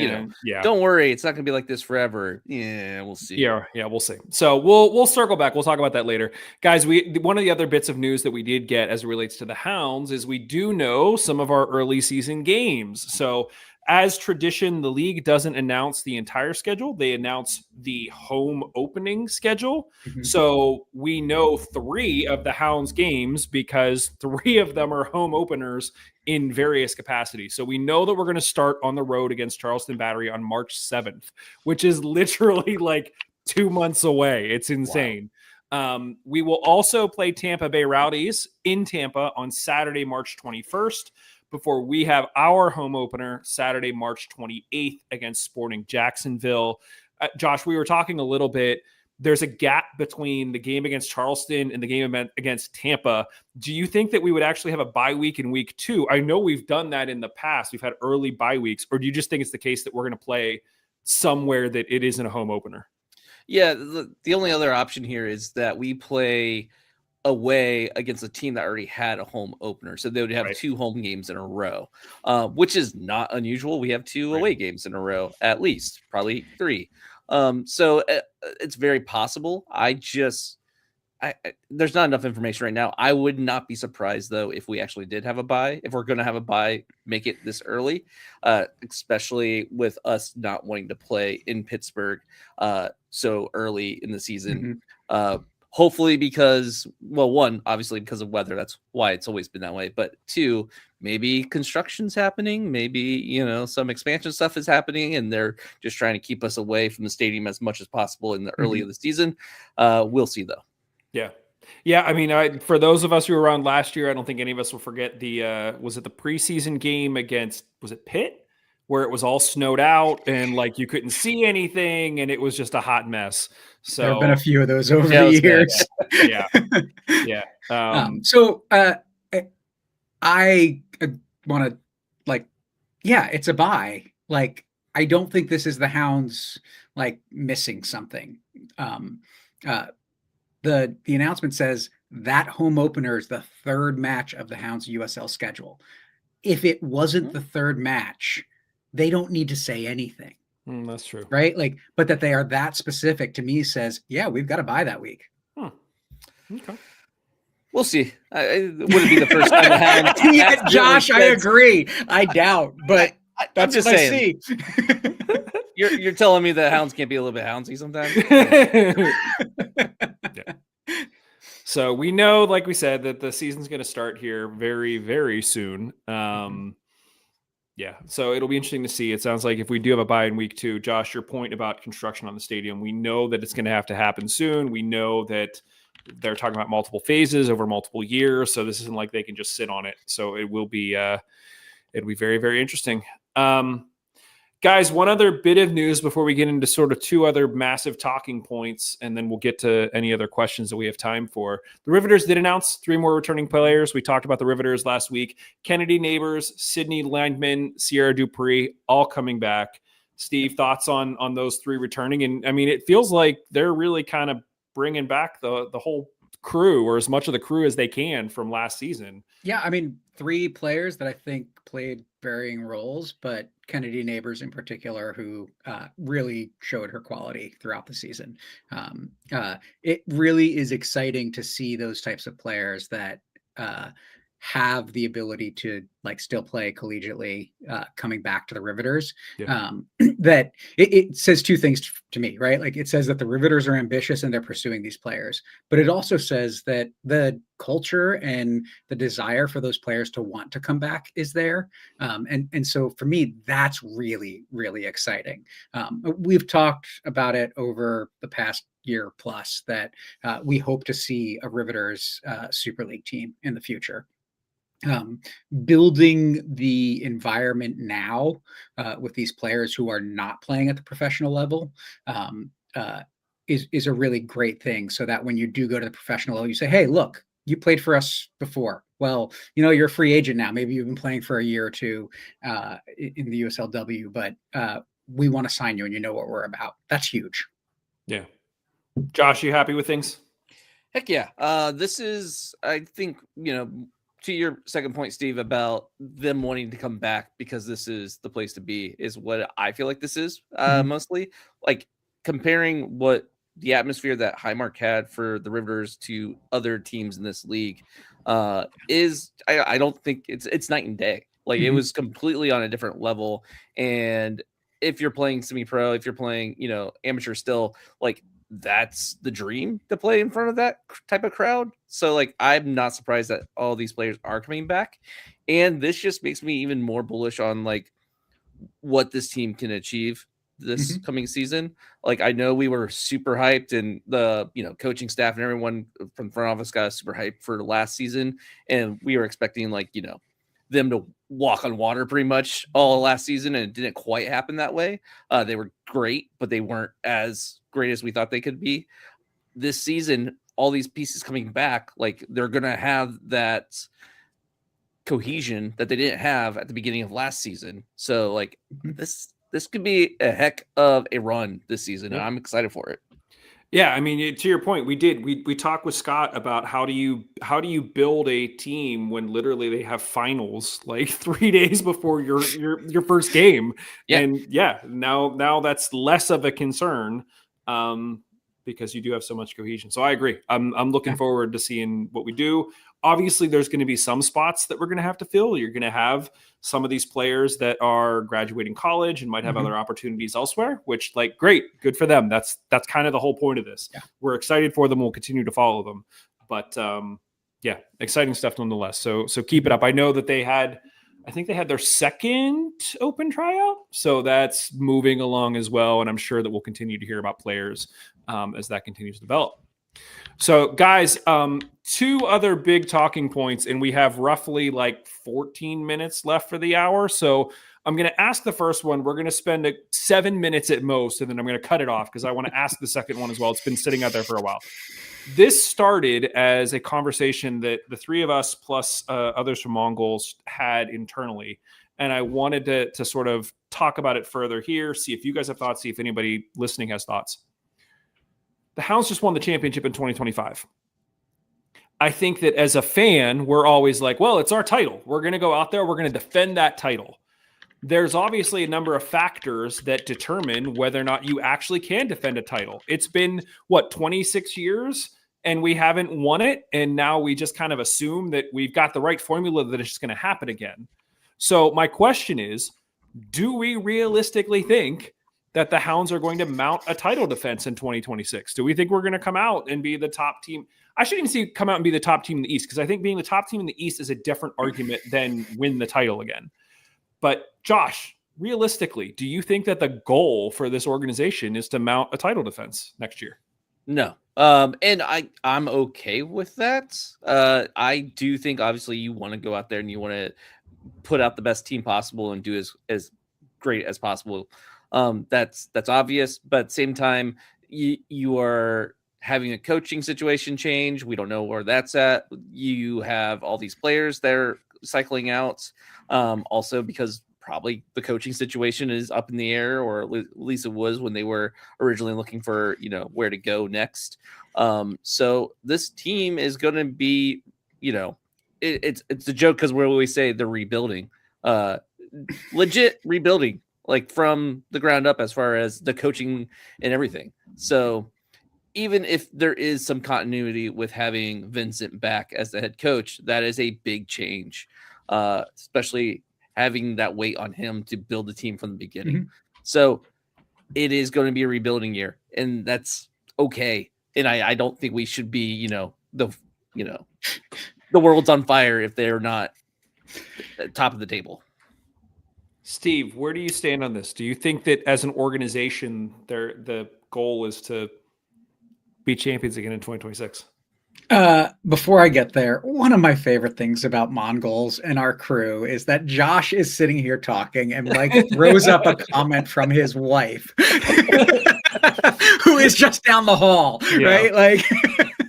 don't worry. It's not going to be like this forever. Yeah, we'll see. Yeah, we'll see. So we'll circle back. We'll talk about that later. Guys, one of the other bits of news that we did get as it relates to the Hounds is we do know some of our early season games. So as tradition, the league doesn't announce the entire schedule. They announce the home opening schedule. Mm-hmm. So we know 3 of the Hounds games because 3 of them are home openers in various capacities. So we know that we're going to start on the road against Charleston Battery on March 7th, which is literally like 2 months away. It's insane. Wow. We will also play Tampa Bay Rowdies in Tampa on Saturday, March 21st. Before we have our home opener Saturday, March 28th against Sporting Jacksonville. Josh, we were talking a little bit. There's a gap between the game against Charleston and the game against Tampa. Do you think that we would actually have a bye week in week 2? I know we've done that in the past. We've had early bye weeks. Or do you just think it's the case that we're going to play somewhere that it isn't a home opener? Yeah, the only other option here is that we play away against a team that already had a home opener. So they would have 2 home games in a row, which is not unusual. We have 2 away games in a row, at least, probably 3. So it's very possible. There's not enough information right now. I would not be surprised, though, if we actually did have a bye. If we're going to have a bye, make it this early, especially with us not wanting to play in Pittsburgh so early in the season. Mm-hmm. Hopefully because, well, 1, obviously because of weather. That's why it's always been that way. But 2, maybe construction's happening. Maybe, some expansion stuff is happening and they're just trying to keep us away from the stadium as much as possible in the early of the season. We'll see, though. Yeah. Yeah, I mean, for those of us who were around last year, I don't think any of us will forget was it the preseason game against, was it Pitt? Where it was all snowed out and like you couldn't see anything and it was just a hot mess. So there have been a few of those over the years. Yeah. So I want to it's a bye. Like, I don't think this is the Hounds like missing something. the announcement says that home opener is the third match of the Hounds USL schedule. If it wasn't the third match, they don't need to say anything. That's true. Right? Like, but that they are that specific to me says, yeah, we've got to buy that week. Okay. We'll see. It wouldn't be the first time the Hounds. Yeah, Josh, I agree. I doubt, but that's just what saying. I see. You're telling me the Hounds can't be a little bit houndsy sometimes? Yeah. So we know, like we said, that the season's going to start here very, very soon. Yeah, so it'll be interesting to see. It sounds like if we do have a bye in week 2, Josh, your point about construction on the stadium, we know that it's going to have to happen soon. We know that they're talking about multiple phases over multiple years, so this isn't like they can just sit on it. So it will be, it'll be very, very interesting. Guys, one other bit of news before we get into sort of 2 other massive talking points, and then we'll get to any other questions that we have time for. The Riveters did announce 3 more returning players. We talked about the Riveters last week. Kennedy Neighbors, Sydney Landman, Sierra Dupree, all coming back. Steve, thoughts on those 3 returning? And I mean, it feels like they're really kind of bringing back the whole crew, or as much of the crew as they can from last season. Yeah, I mean, 3 players that I think played varying roles, but Kennedy Neighbors in particular, who really showed her quality throughout the season. It really is exciting to see those types of players that have the ability to like still play collegiately coming back to the Riveters. Yeah. That it says 2 things to me, right? Like it says that the Riveters are ambitious and they're pursuing these players, but it also says that the culture and the desire for those players to want to come back is there. And so for me, that's really, really exciting. We've talked about it over the past year plus that we hope to see a Riveters Super League team in the future. Building the environment now with these players who are not playing at the professional level is a really great thing, so that when you do go to the professional level, you say, hey, look, you played for us before. Well, you know, you're a free agent now. Maybe you've been playing for a year or 2 in the USLW, but we want to sign you and you know what we're about. That's huge. Yeah. Josh, you happy with things? Heck yeah. This is, I think, to your second point, Steve, about them wanting to come back because this is the place to be, is what I feel like this is mostly. Like comparing what the atmosphere that Highmark had for the Riveters to other teams in this league is, I don't think it's night and day. Like it was completely on a different level. And if you're playing semi-pro, if you're playing, amateur still, like that's the dream to play in front of that type of crowd. So like, I'm not surprised that all these players are coming back. And this just makes me even more bullish on like what this team can achieve this coming season. Like, I know we were super hyped and the, coaching staff and everyone from the front office got super hyped for last season. And we were expecting like, them to walk on water pretty much all last season. And it didn't quite happen that way. They were great, but they weren't as great as we thought they could be. This season, all these pieces coming back, like they're going to have that cohesion that they didn't have at the beginning of last season. So like this could be a heck of a run this season. And I'm excited for it. Yeah, I mean, to your point, we talked with Scott about how do you build a team when literally they have finals like 3 days before your first game. Yeah. And yeah, now that's less of a concern because you do have so much cohesion. So I agree. I'm looking forward to seeing what we do. Obviously, there's going to be some spots that we're going to have to fill. You're going to have some of these players that are graduating college and might have other opportunities elsewhere, which like, great, good for them. That's kind of the whole point of this. Yeah. We're excited for them. We'll continue to follow them, but yeah, exciting stuff nonetheless. So keep it up. I know that I think they had their second open tryout. So that's moving along as well. And I'm sure that we'll continue to hear about players as that continues to develop. So guys, 2 other big talking points, and we have roughly like 14 minutes left for the hour. So I'm going to ask the first one. We're going to spend 7 minutes at most, and then I'm going to cut it off because I want to ask the second one as well. It's been sitting out there for a while. This started as a conversation that the 3 of us plus others from Mongols had internally. And I wanted to sort of talk about it further here, see if you guys have thoughts, see if anybody listening has thoughts. The Hounds just won the championship in 2025. I think that as a fan, we're always like, well, it's our title. We're going to go out there. We're going to defend that title. There's obviously a number of factors that determine whether or not you actually can defend a title. It's been, 26 years, and we haven't won it. And now we just kind of assume that we've got the right formula that it's just going to happen again. So my question is, do we realistically think that the Hounds are going to mount a title defense in 2026? Do we think we're going to come out and be the top team? I shouldn't even say come out and be the top team in the East, because I think being the top team in the East is a different argument than win the title again. But Josh, realistically, do you think that the goal for this organization is to mount a title defense next year? No. And I'm okay with that. I do think obviously you want to go out there and you want to put out the best team possible and do as great as possible. That's obvious, but at the same time, you are having a coaching situation change. We don't know where that's at. You have all these players that are cycling out. Also because probably the coaching situation is up in the air, or at least it was when they were originally looking for, where to go next. So this team is going to be, it's a joke because we always say they're rebuilding, legit rebuilding, like from the ground up as far as the coaching and everything. So even if there is some continuity with having Vincent back as the head coach, that is a big change, especially having that weight on him to build the team from the beginning. Mm-hmm. So it is going to be a rebuilding year, and that's okay. And I don't think we should be, the world's on fire if they're not at top of the table. Steve, where do you stand on this? Do you think that as an organization, the goal is to be champions again in 2026? Before I get there, one of my favorite things about Mongols and our crew is that Josh is sitting here talking and Mike throws up a comment from his wife, who is just down the hall, right? Like,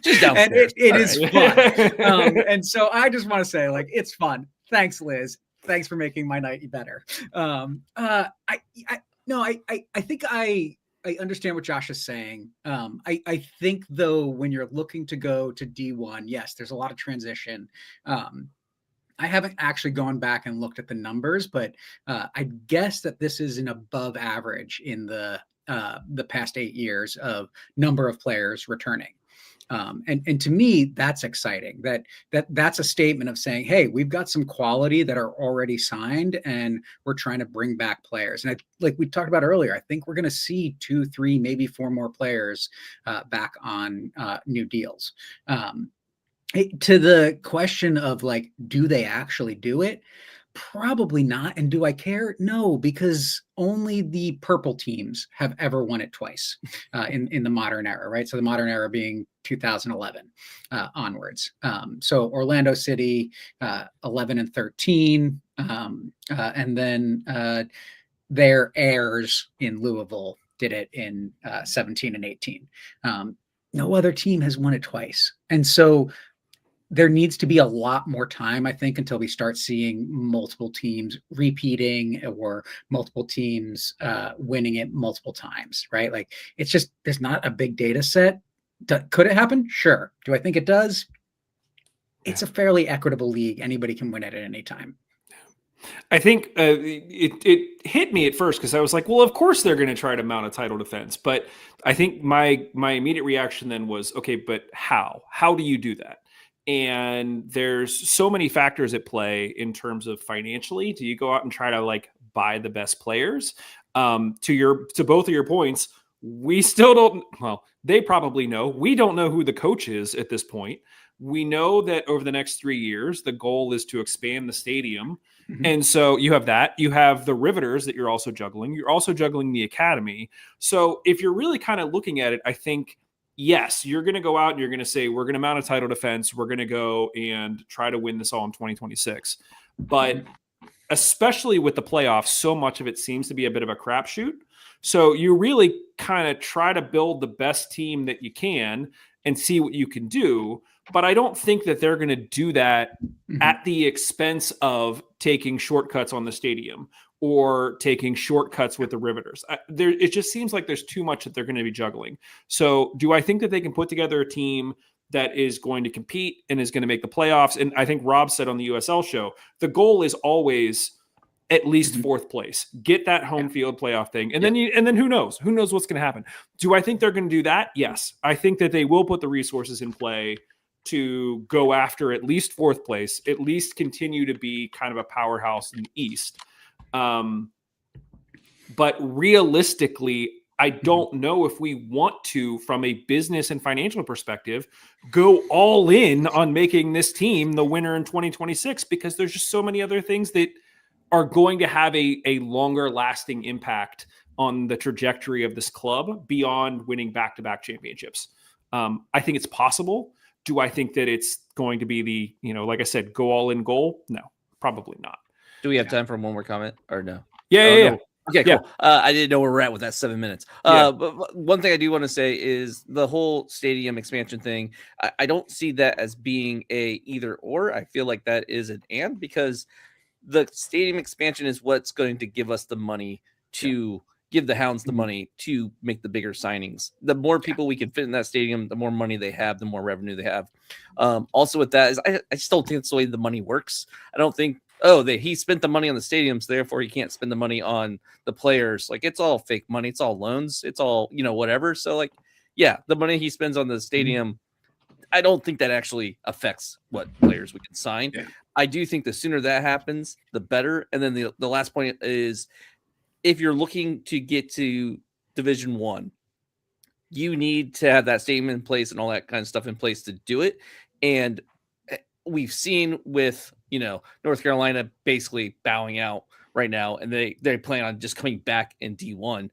just downstairs. And it is fun. And so I just want to say, like, it's fun. Thanks, Liz. Thanks for making my night better. I think I understand what Josh is saying. I think, though, when you're looking to go to D1, yes, there's a lot of transition. I haven't actually gone back and looked at the numbers, but I guess that this is an above average in the past 8 years of number of players returning. And to me, that's exciting. That's a statement of saying, hey, we've got some quality that are already signed, and we're trying to bring back players. And like we talked about earlier, I think we're going to see 2, 3, maybe 4 more players back on new deals. To the question of, like, do they actually do it? Probably not. And do I care? No, because only the purple teams have ever won it twice in the modern era, right? So the modern era being 2011 onwards. So Orlando City, 11 and 13, and then their heirs in Louisville did it in 17 and 18. No other team has won it twice. And so there needs to be a lot more time, I think, until we start seeing multiple teams repeating or multiple teams winning it multiple times, right? Like, it's just, there's not a big data set. Could it happen? Sure. Do I think it does? It's a fairly equitable league. Anybody can win it at any time. I think it hit me at first because I was like, well, of course they're going to try to mount a title defense. But I think my immediate reaction then was, okay, but how? How do you do that? And there's so many factors at play in terms of financially. Do you go out and try to, like, buy the best players? To both of your points, we still don't. Well, they probably know. We don't know who the coach is at this point. We know that over the next 3 years, the goal is to expand the stadium. Mm-hmm. And so you have that. You have the Riveters that you're also juggling. You're also juggling the academy. So if you're really kind of looking at it, I think, yes, you're going to go out and you're going to say, we're going to mount a title defense. We're going to go and try to win this all in 2026. But especially with the playoffs, so much of it seems to be a bit of a crapshoot. So you really kind of try to build the best team that you can and see what you can do. But I don't think that they're going to do that at the expense of taking shortcuts on the stadium or taking shortcuts with the Riveters. It just seems like there's too much that they're going to be juggling. So do I think that they can put together a team that is going to compete and is going to make the playoffs? And I think Rob said on the USL show, the goal is always at least fourth place, get that home field playoff thing. And then who knows what's going to happen. Do I think they're going to do that? Yes. I think that they will put the resources in play to go after at least fourth place, at least continue to be kind of a powerhouse in the East. But realistically, I don't know if we want to, from a business and financial perspective, go all in on making this team the winner in 2026, because there's just so many other things that are going to have a longer lasting impact on the trajectory of this club beyond winning back-to-back championships. I think it's possible. Do I think that it's going to be the, like I said, go all in goal? No, probably not. Do we have time for one more comment or no? Yeah. No. Okay, cool. I didn't know where we're at with that 7 minutes. But one thing I do want to say is the whole stadium expansion thing. I don't see that as being a either or. I feel like that is an and, because the stadium expansion is what's going to give us the money to give the Hounds the money to make the bigger signings. The more people we can fit in that stadium, the more money they have, the more revenue they have. Also with that is I still think it's the way the money works. I don't think, he spent the money on the stadiums, therefore he can't spend the money on the players. Like, it's all fake money. It's all loans. It's all, whatever. So the money he spends on the stadium, I don't think that actually affects what players we can sign. Yeah. I do think the sooner that happens, the better. And then the last point is, if you're looking to get to Division I, you need to have that stadium in place and all that kind of stuff in place to do it. And we've seen with, North Carolina basically bowing out right now, and they plan on just coming back in D1.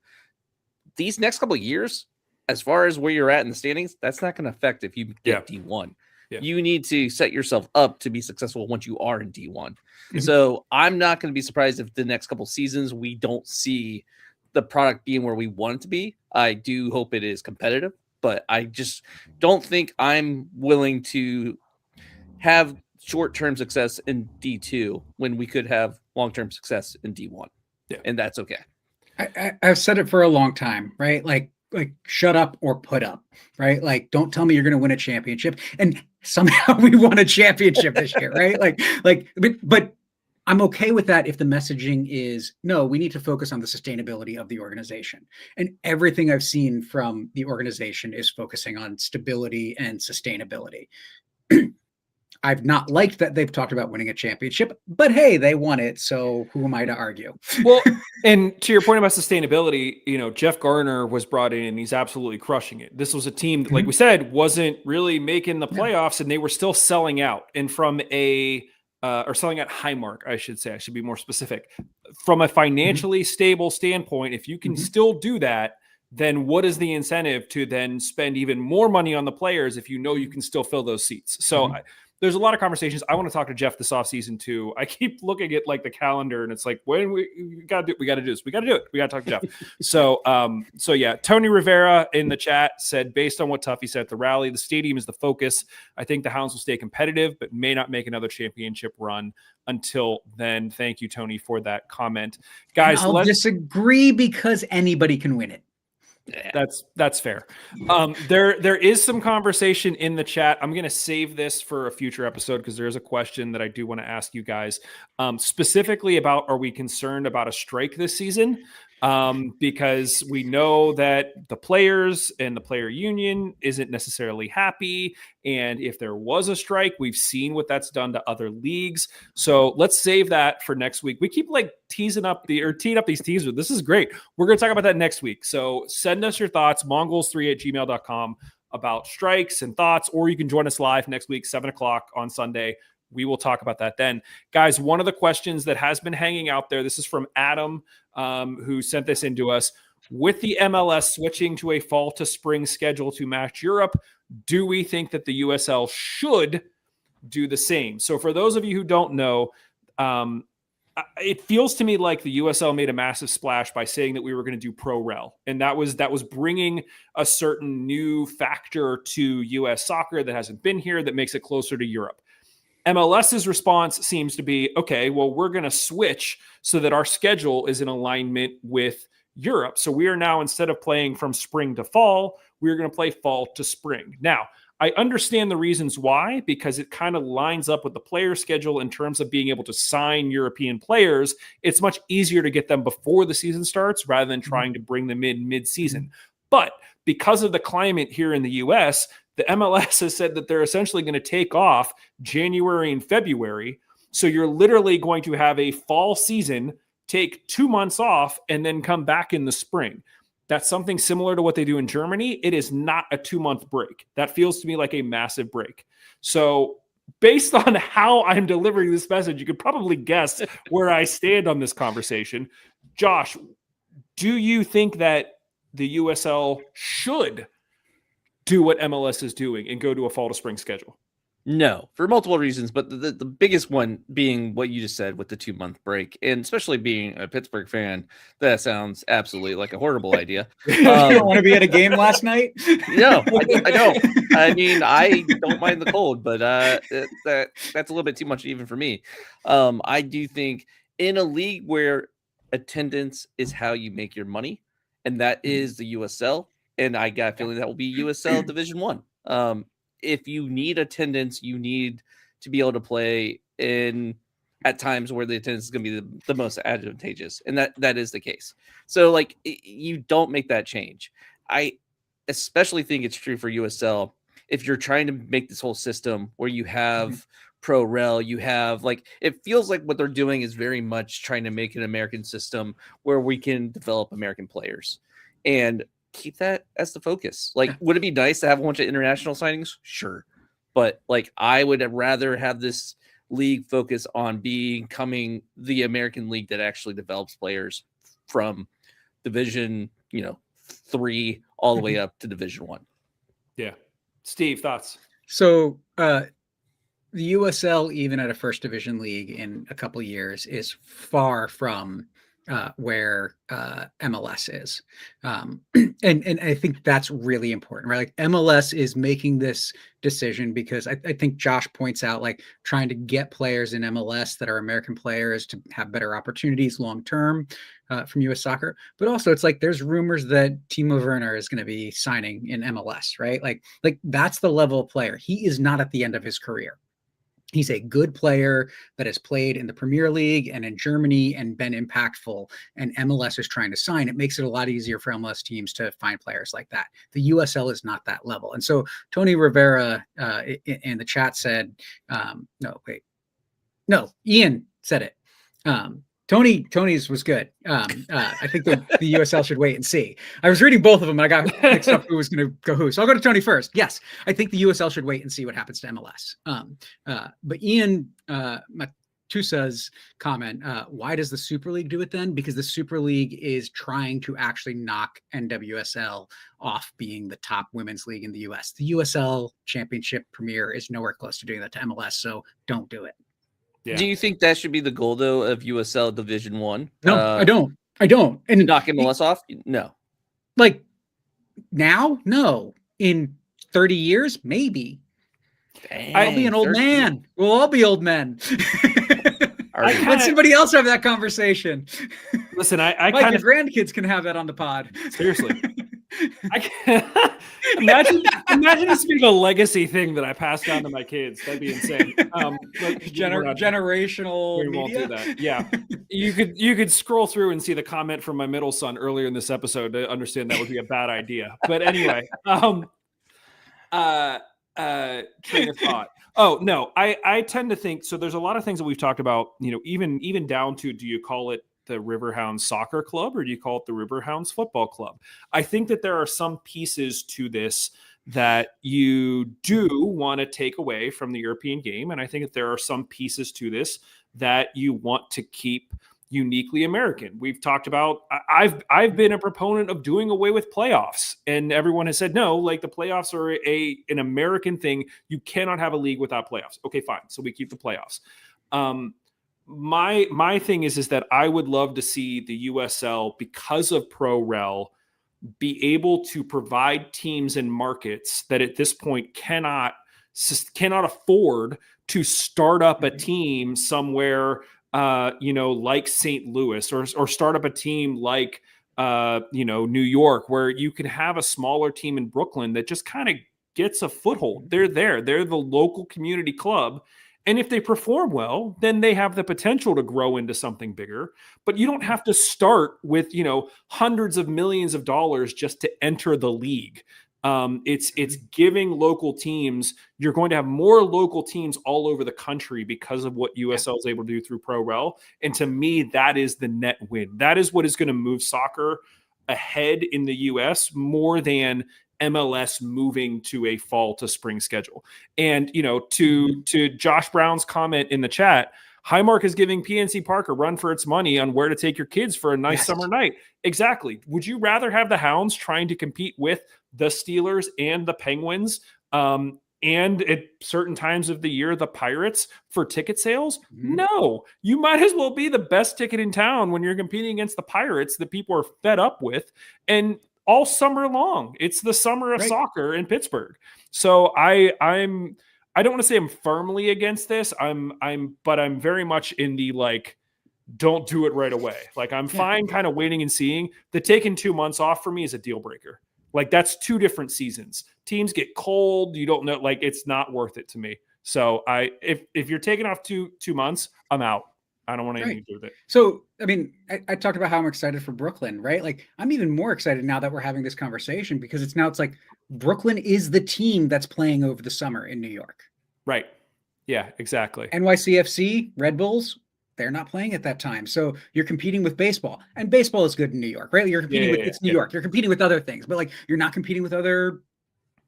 These next couple of years, as far as where you're at in the standings, that's not going to affect if you get D1. Yeah. You need to set yourself up to be successful once you are in D1. Mm-hmm. So I'm not going to be surprised if the next couple seasons we don't see the product being where we want it to be. I do hope it is competitive, but I just don't think I'm willing to have short-term success in D2 when we could have long-term success in D1. Yeah. And that's okay. I've said it for a long time, right? Like shut up or put up, right? Like, don't tell me you're going to win a championship. And somehow we won a championship this year, right? But I'm okay with that if the messaging is, no, we need to focus on the sustainability of the organization. And everything I've seen from the organization is focusing on stability and sustainability. I've not liked that they've talked about winning a championship, but hey, they won it. So who am I to argue? Well, and to your point about sustainability, Jeff Garner was brought in and he's absolutely crushing it. This was a team that, like we said, wasn't really making the playoffs, and they were still selling out. And from or selling at Highmark, I should say, I should be more specific. From a financially stable standpoint, if you can still do that, then what is the incentive to then spend even more money on the players if you can still fill those seats? So there's a lot of conversations. I want to talk to Jeff this offseason too. I keep looking at the calendar, and it's like, when we got to do this. We got to do it. We got to talk to Jeff. So yeah, Tony Rivera in the chat said, based on what Tuffy said at the rally, the stadium is the focus. I think the Hounds will stay competitive, but may not make another championship run until then. Thank you, Tony, for that comment. Guys, I'll disagree because anybody can win it. Yeah. That's fair. There is some conversation in the chat. I'm going to save this for a future episode because there is a question that I do want to ask you guys, specifically about, are we concerned about a strike this season? Because we know that the players and the player union isn't necessarily happy. And if there was a strike, we've seen what that's done to other leagues. So let's save that for next week. We keep teeing up these teasers. This is great. We're going to talk about that next week. So send us your thoughts, mongols3@gmail.com, about strikes and thoughts, or you can join us live next week, 7:00 on Sunday. We will talk about that then. Guys, one of the questions that has been hanging out there, this is from Adam, who sent this into us. With the MLS switching to a fall to spring schedule to match Europe, do we think that the USL should do the same? So for those of you who don't know, it feels to me like the USL made a massive splash by saying that we were going to do pro-rel. And that was bringing a certain new factor to US soccer that hasn't been here, that makes it closer to Europe. MLS's response seems to be, okay, well, we're going to switch so that our schedule is in alignment with Europe. So we are now, instead of playing from spring to fall, we're going to play fall to spring. Now, I understand the reasons why, because it kind of lines up with the player schedule in terms of being able to sign European players. It's much easier to get them before the season starts rather than trying to bring them in mid-season. But because of the climate here in the US, the MLS has said that they're essentially going to take off January and February. So you're literally going to have a fall season, take 2 months off, and then come back in the spring. That's something similar to what they do in Germany. It is not a 2-month break. That feels to me like a massive break. So based on how I'm delivering this message, you could probably guess where I stand on this conversation. Josh, do you think that the USL should do what MLS is doing and go to a fall to spring schedule? No, for multiple reasons, but the biggest one being what you just said with the 2-month break, and especially being a Pittsburgh fan, that sounds absolutely like a horrible idea. You don't want to be at a game last night? No, I don't. I mean, I don't mind the cold, but that's a little bit too much even for me. I do think in a league where attendance is how you make your money, and that is the USL, and I got a feeling that will be USL Division 1. If you need attendance, you need to be able to play in at times where the attendance is going to be the most advantageous. And that is the case. So like you don't make that change. I especially think it's true for USL. If you're trying to make this whole system where you have pro rel, you have like, it feels like what they're doing is very much trying to make an American system where we can develop American players and keep that as the focus. Like, would it be nice to have a bunch of international signings? Sure. But like, I would rather have this league focus on becoming the American league that actually develops players from division, 3 all the way up to Division 1. Yeah. Steve, thoughts? So, the USL, even at a first division league in a couple of years, is far from where MLS is. And I think that's really important, right? Like MLS is making this decision because I think Josh points out, like trying to get players in MLS that are American players to have better opportunities long-term from US soccer. But also it's like, there's rumors that Timo Werner is going to be signing in MLS, right? Like that's the level of player. He is not at the end of his career. He's a good player that has played in the Premier League and in Germany and been impactful, and MLS is trying to sign. It makes it a lot easier for MLS teams to find players like that. The USL is not that level. And so Tony Rivera in the chat said, Ian said it. Tony's was good. I think the USL should wait and see. I was reading both of them and I got mixed up who was going to go who. So I'll go to Tony first. Yes, I think the USL should wait and see what happens to MLS. But Ian Matusa's comment, why does the Super League do it then? Because the Super League is trying to actually knock NWSL off being the top women's league in the US. The USL Championship Premier is nowhere close to doing that to MLS, so don't do it. Yeah. Do you think that should be the goal, though, of USL Division 1? No, I don't. And knock MLS off? No. Like now? No. In 30 years? Maybe. Dang, I'll be an old man. We'll all be old men. Let somebody else have that conversation. Listen, I like your grandkids can have that on the pod. Seriously. I can't imagine this being a legacy thing that I pass down to my kids. That'd be insane. Generational we won't do that. Yeah. You could scroll through and see the comment from my middle son earlier in this episode to understand that would be a bad idea. But anyway, train of thought. Oh no, I tend to think so. There's a lot of things that we've talked about, even down to, do you call it the Riverhounds Soccer Club or do you call it the Riverhounds Football Club? I think that there are some pieces to this that you do want to take away from the European game. And I think that there are some pieces to this that you want to keep uniquely American. We've talked about, I've been a proponent of doing away with playoffs, and everyone has said, no, like the playoffs are an American thing. You cannot have a league without playoffs. Okay, fine. So we keep the playoffs. My thing is that I would love to see the USL, because of Pro Rel, be able to provide teams and markets that at this point cannot cannot afford to start up a team somewhere, like St. Louis, or start up a team like, New York, where you can have a smaller team in Brooklyn that just kind of gets a foothold. They're there. They're the local community club. And if they perform well, then they have the potential to grow into something bigger. But you don't have to start with, hundreds of millions of dollars just to enter the league. It's giving local teams. You're going to have more local teams all over the country because of what USL is able to do through ProRel. And to me, that is the net win. That is what is going to move soccer ahead in the US more than MLS moving to a fall to spring schedule. And, to Josh Brown's comment in the chat, Highmark is giving PNC Park a run for its money on where to take your kids for a nice summer night. Exactly. Would you rather have the Hounds trying to compete with the Steelers and the Penguins, and at certain times of the year, the Pirates for ticket sales? No, you might as well be the best ticket in town when you're competing against the Pirates that people are fed up with. And all summer long, it's the summer of soccer in Pittsburgh. So I don't want to say I'm firmly against this. But I'm very much in the don't do it right away. I'm fine kind of waiting and seeing. The taking 2 months off for me is a deal breaker. That's two different seasons. Teams get cold. You don't know, it's not worth it to me. So if you're taking off two months, I'm out. I don't want anything to do with it. So, I talked about how I'm excited for Brooklyn, right? I'm even more excited now that we're having this conversation because it's like Brooklyn is the team that's playing over the summer in New York. Right. Yeah, exactly. NYCFC, Red Bulls, they're not playing at that time. So you're competing with baseball, and baseball is good in New York, right? You're competing with New York. You're competing with other things, but you're not competing with other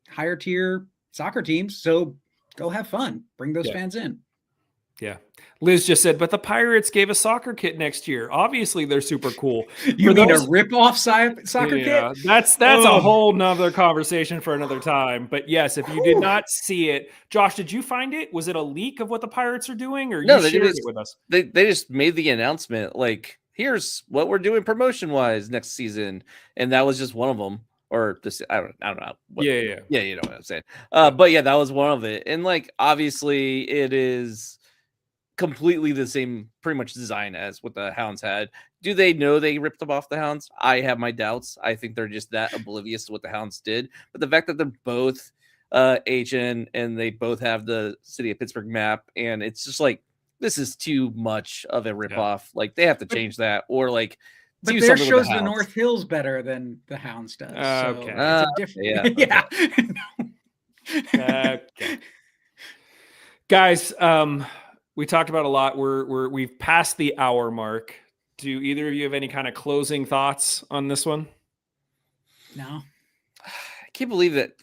higher tier soccer teams. So go have fun. Bring those fans in. Yeah. Liz just said, but the Pirates gave a soccer kit next year. Obviously, they're super cool. You mean a rip-off soccer kit? That's a whole nother conversation for another time. But yes, if you did not see it, Josh, did you find it? Was it a leak of what the Pirates are doing, or you shared it with us? They just made the announcement, here's what we're doing promotion-wise next season, and that was just one of them. Or this, I don't know. Yeah, you know what I'm saying. But yeah, that was one of it, and obviously it is completely the same pretty much design as what the Hounds had. Do they know they ripped them off the Hounds? I have my doubts. I think they're just that oblivious to what the Hounds did. But the fact that they're both Asian and they both have the city of Pittsburgh map, and it's just this is too much of a ripoff. They have to change that, or but theirs shows the North Hills better than the Hounds does. Okay. So it's a different, Okay. Guys, we talked about a lot. We've passed the hour mark. Do either of you have any kind of closing thoughts on this one? No. I can't believe that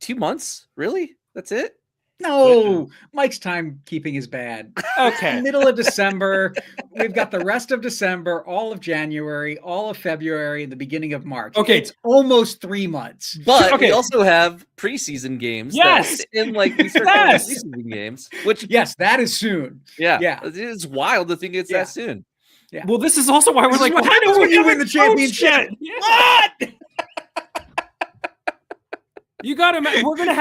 2 months. Really? That's it? No, Mike's timekeeping is bad. Okay. Middle of December. We've got the rest of December, all of January, all of February, the beginning of March. Okay. It's almost 3 months. But we also have preseason games. Yes. We start having preseason games, which that is soon. Yeah. It's wild to think it's that soon. Yeah. Well, this is also why we're what happens when you win the championship. What? You got to. We're gonna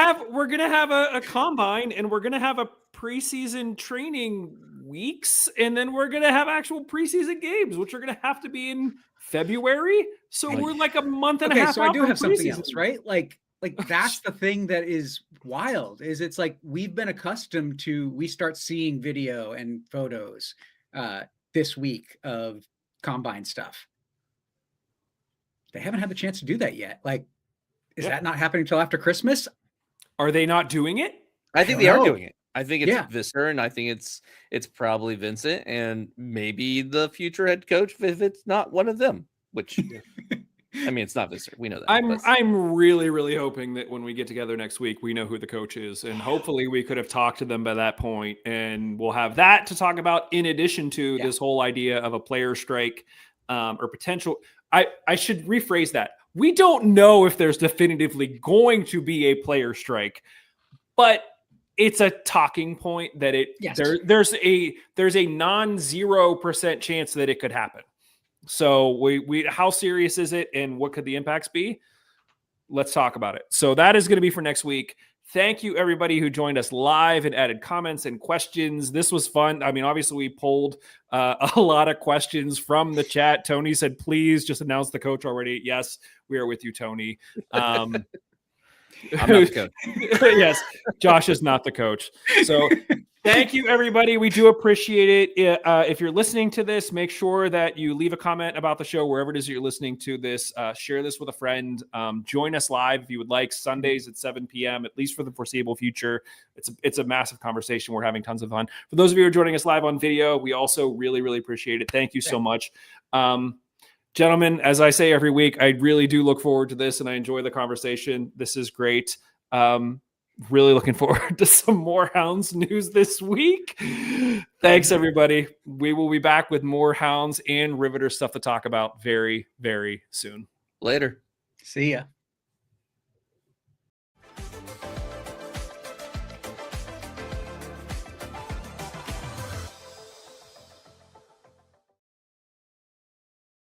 have a combine, and we're gonna have a preseason training weeks, and then we're gonna have actual preseason games, which are gonna have to be in February. So we're a month and a half. So I do have something else, right? That's the thing that is wild. Is it's we've been accustomed to. We start seeing video and photos this week of combine stuff. They haven't had the chance to do that yet. Is that not happening until after Christmas? Are they not doing it? I think they are doing it. I think it's Visser, and I think it's probably Vincent, and maybe the future head coach if it's not one of them. Which, it's not Visser. We know that. I'm really, really hoping that when we get together next week, we know who the coach is, and hopefully we could have talked to them by that point, and we'll have that to talk about in addition to this whole idea of a player strike or potential. I should rephrase that. We don't know if there's definitively going to be a player strike, but it's a talking point that there's a non-0% chance that it could happen. So we how serious is it, and what could the impacts be? Let's talk about it. So that is going to be for next week. Thank you, everybody who joined us live and added comments and questions. This was fun. I mean, obviously, we pulled a lot of questions from the chat. Tony said, please just announce the coach already. Yes, we are with you, Tony. I'm not the coach. Yes, Josh is not the coach. So thank you, everybody. We do appreciate it. If you're listening to this, make sure that you leave a comment about the show wherever it is you're listening to this. Share this with a friend. Join us live if you would like, Sundays at 7 p.m., at least for the foreseeable future. It's a massive conversation. We're having tons of fun. For those of you who are joining us live on video, we also really, really appreciate it. Thank you so much. Gentlemen, as I say every week, I really do look forward to this, and I enjoy the conversation. This is great. Really looking forward to some more Hounds news this week. Thanks, everybody. We will be back with more Hounds and Riveter stuff to talk about very, very soon. Later. See ya.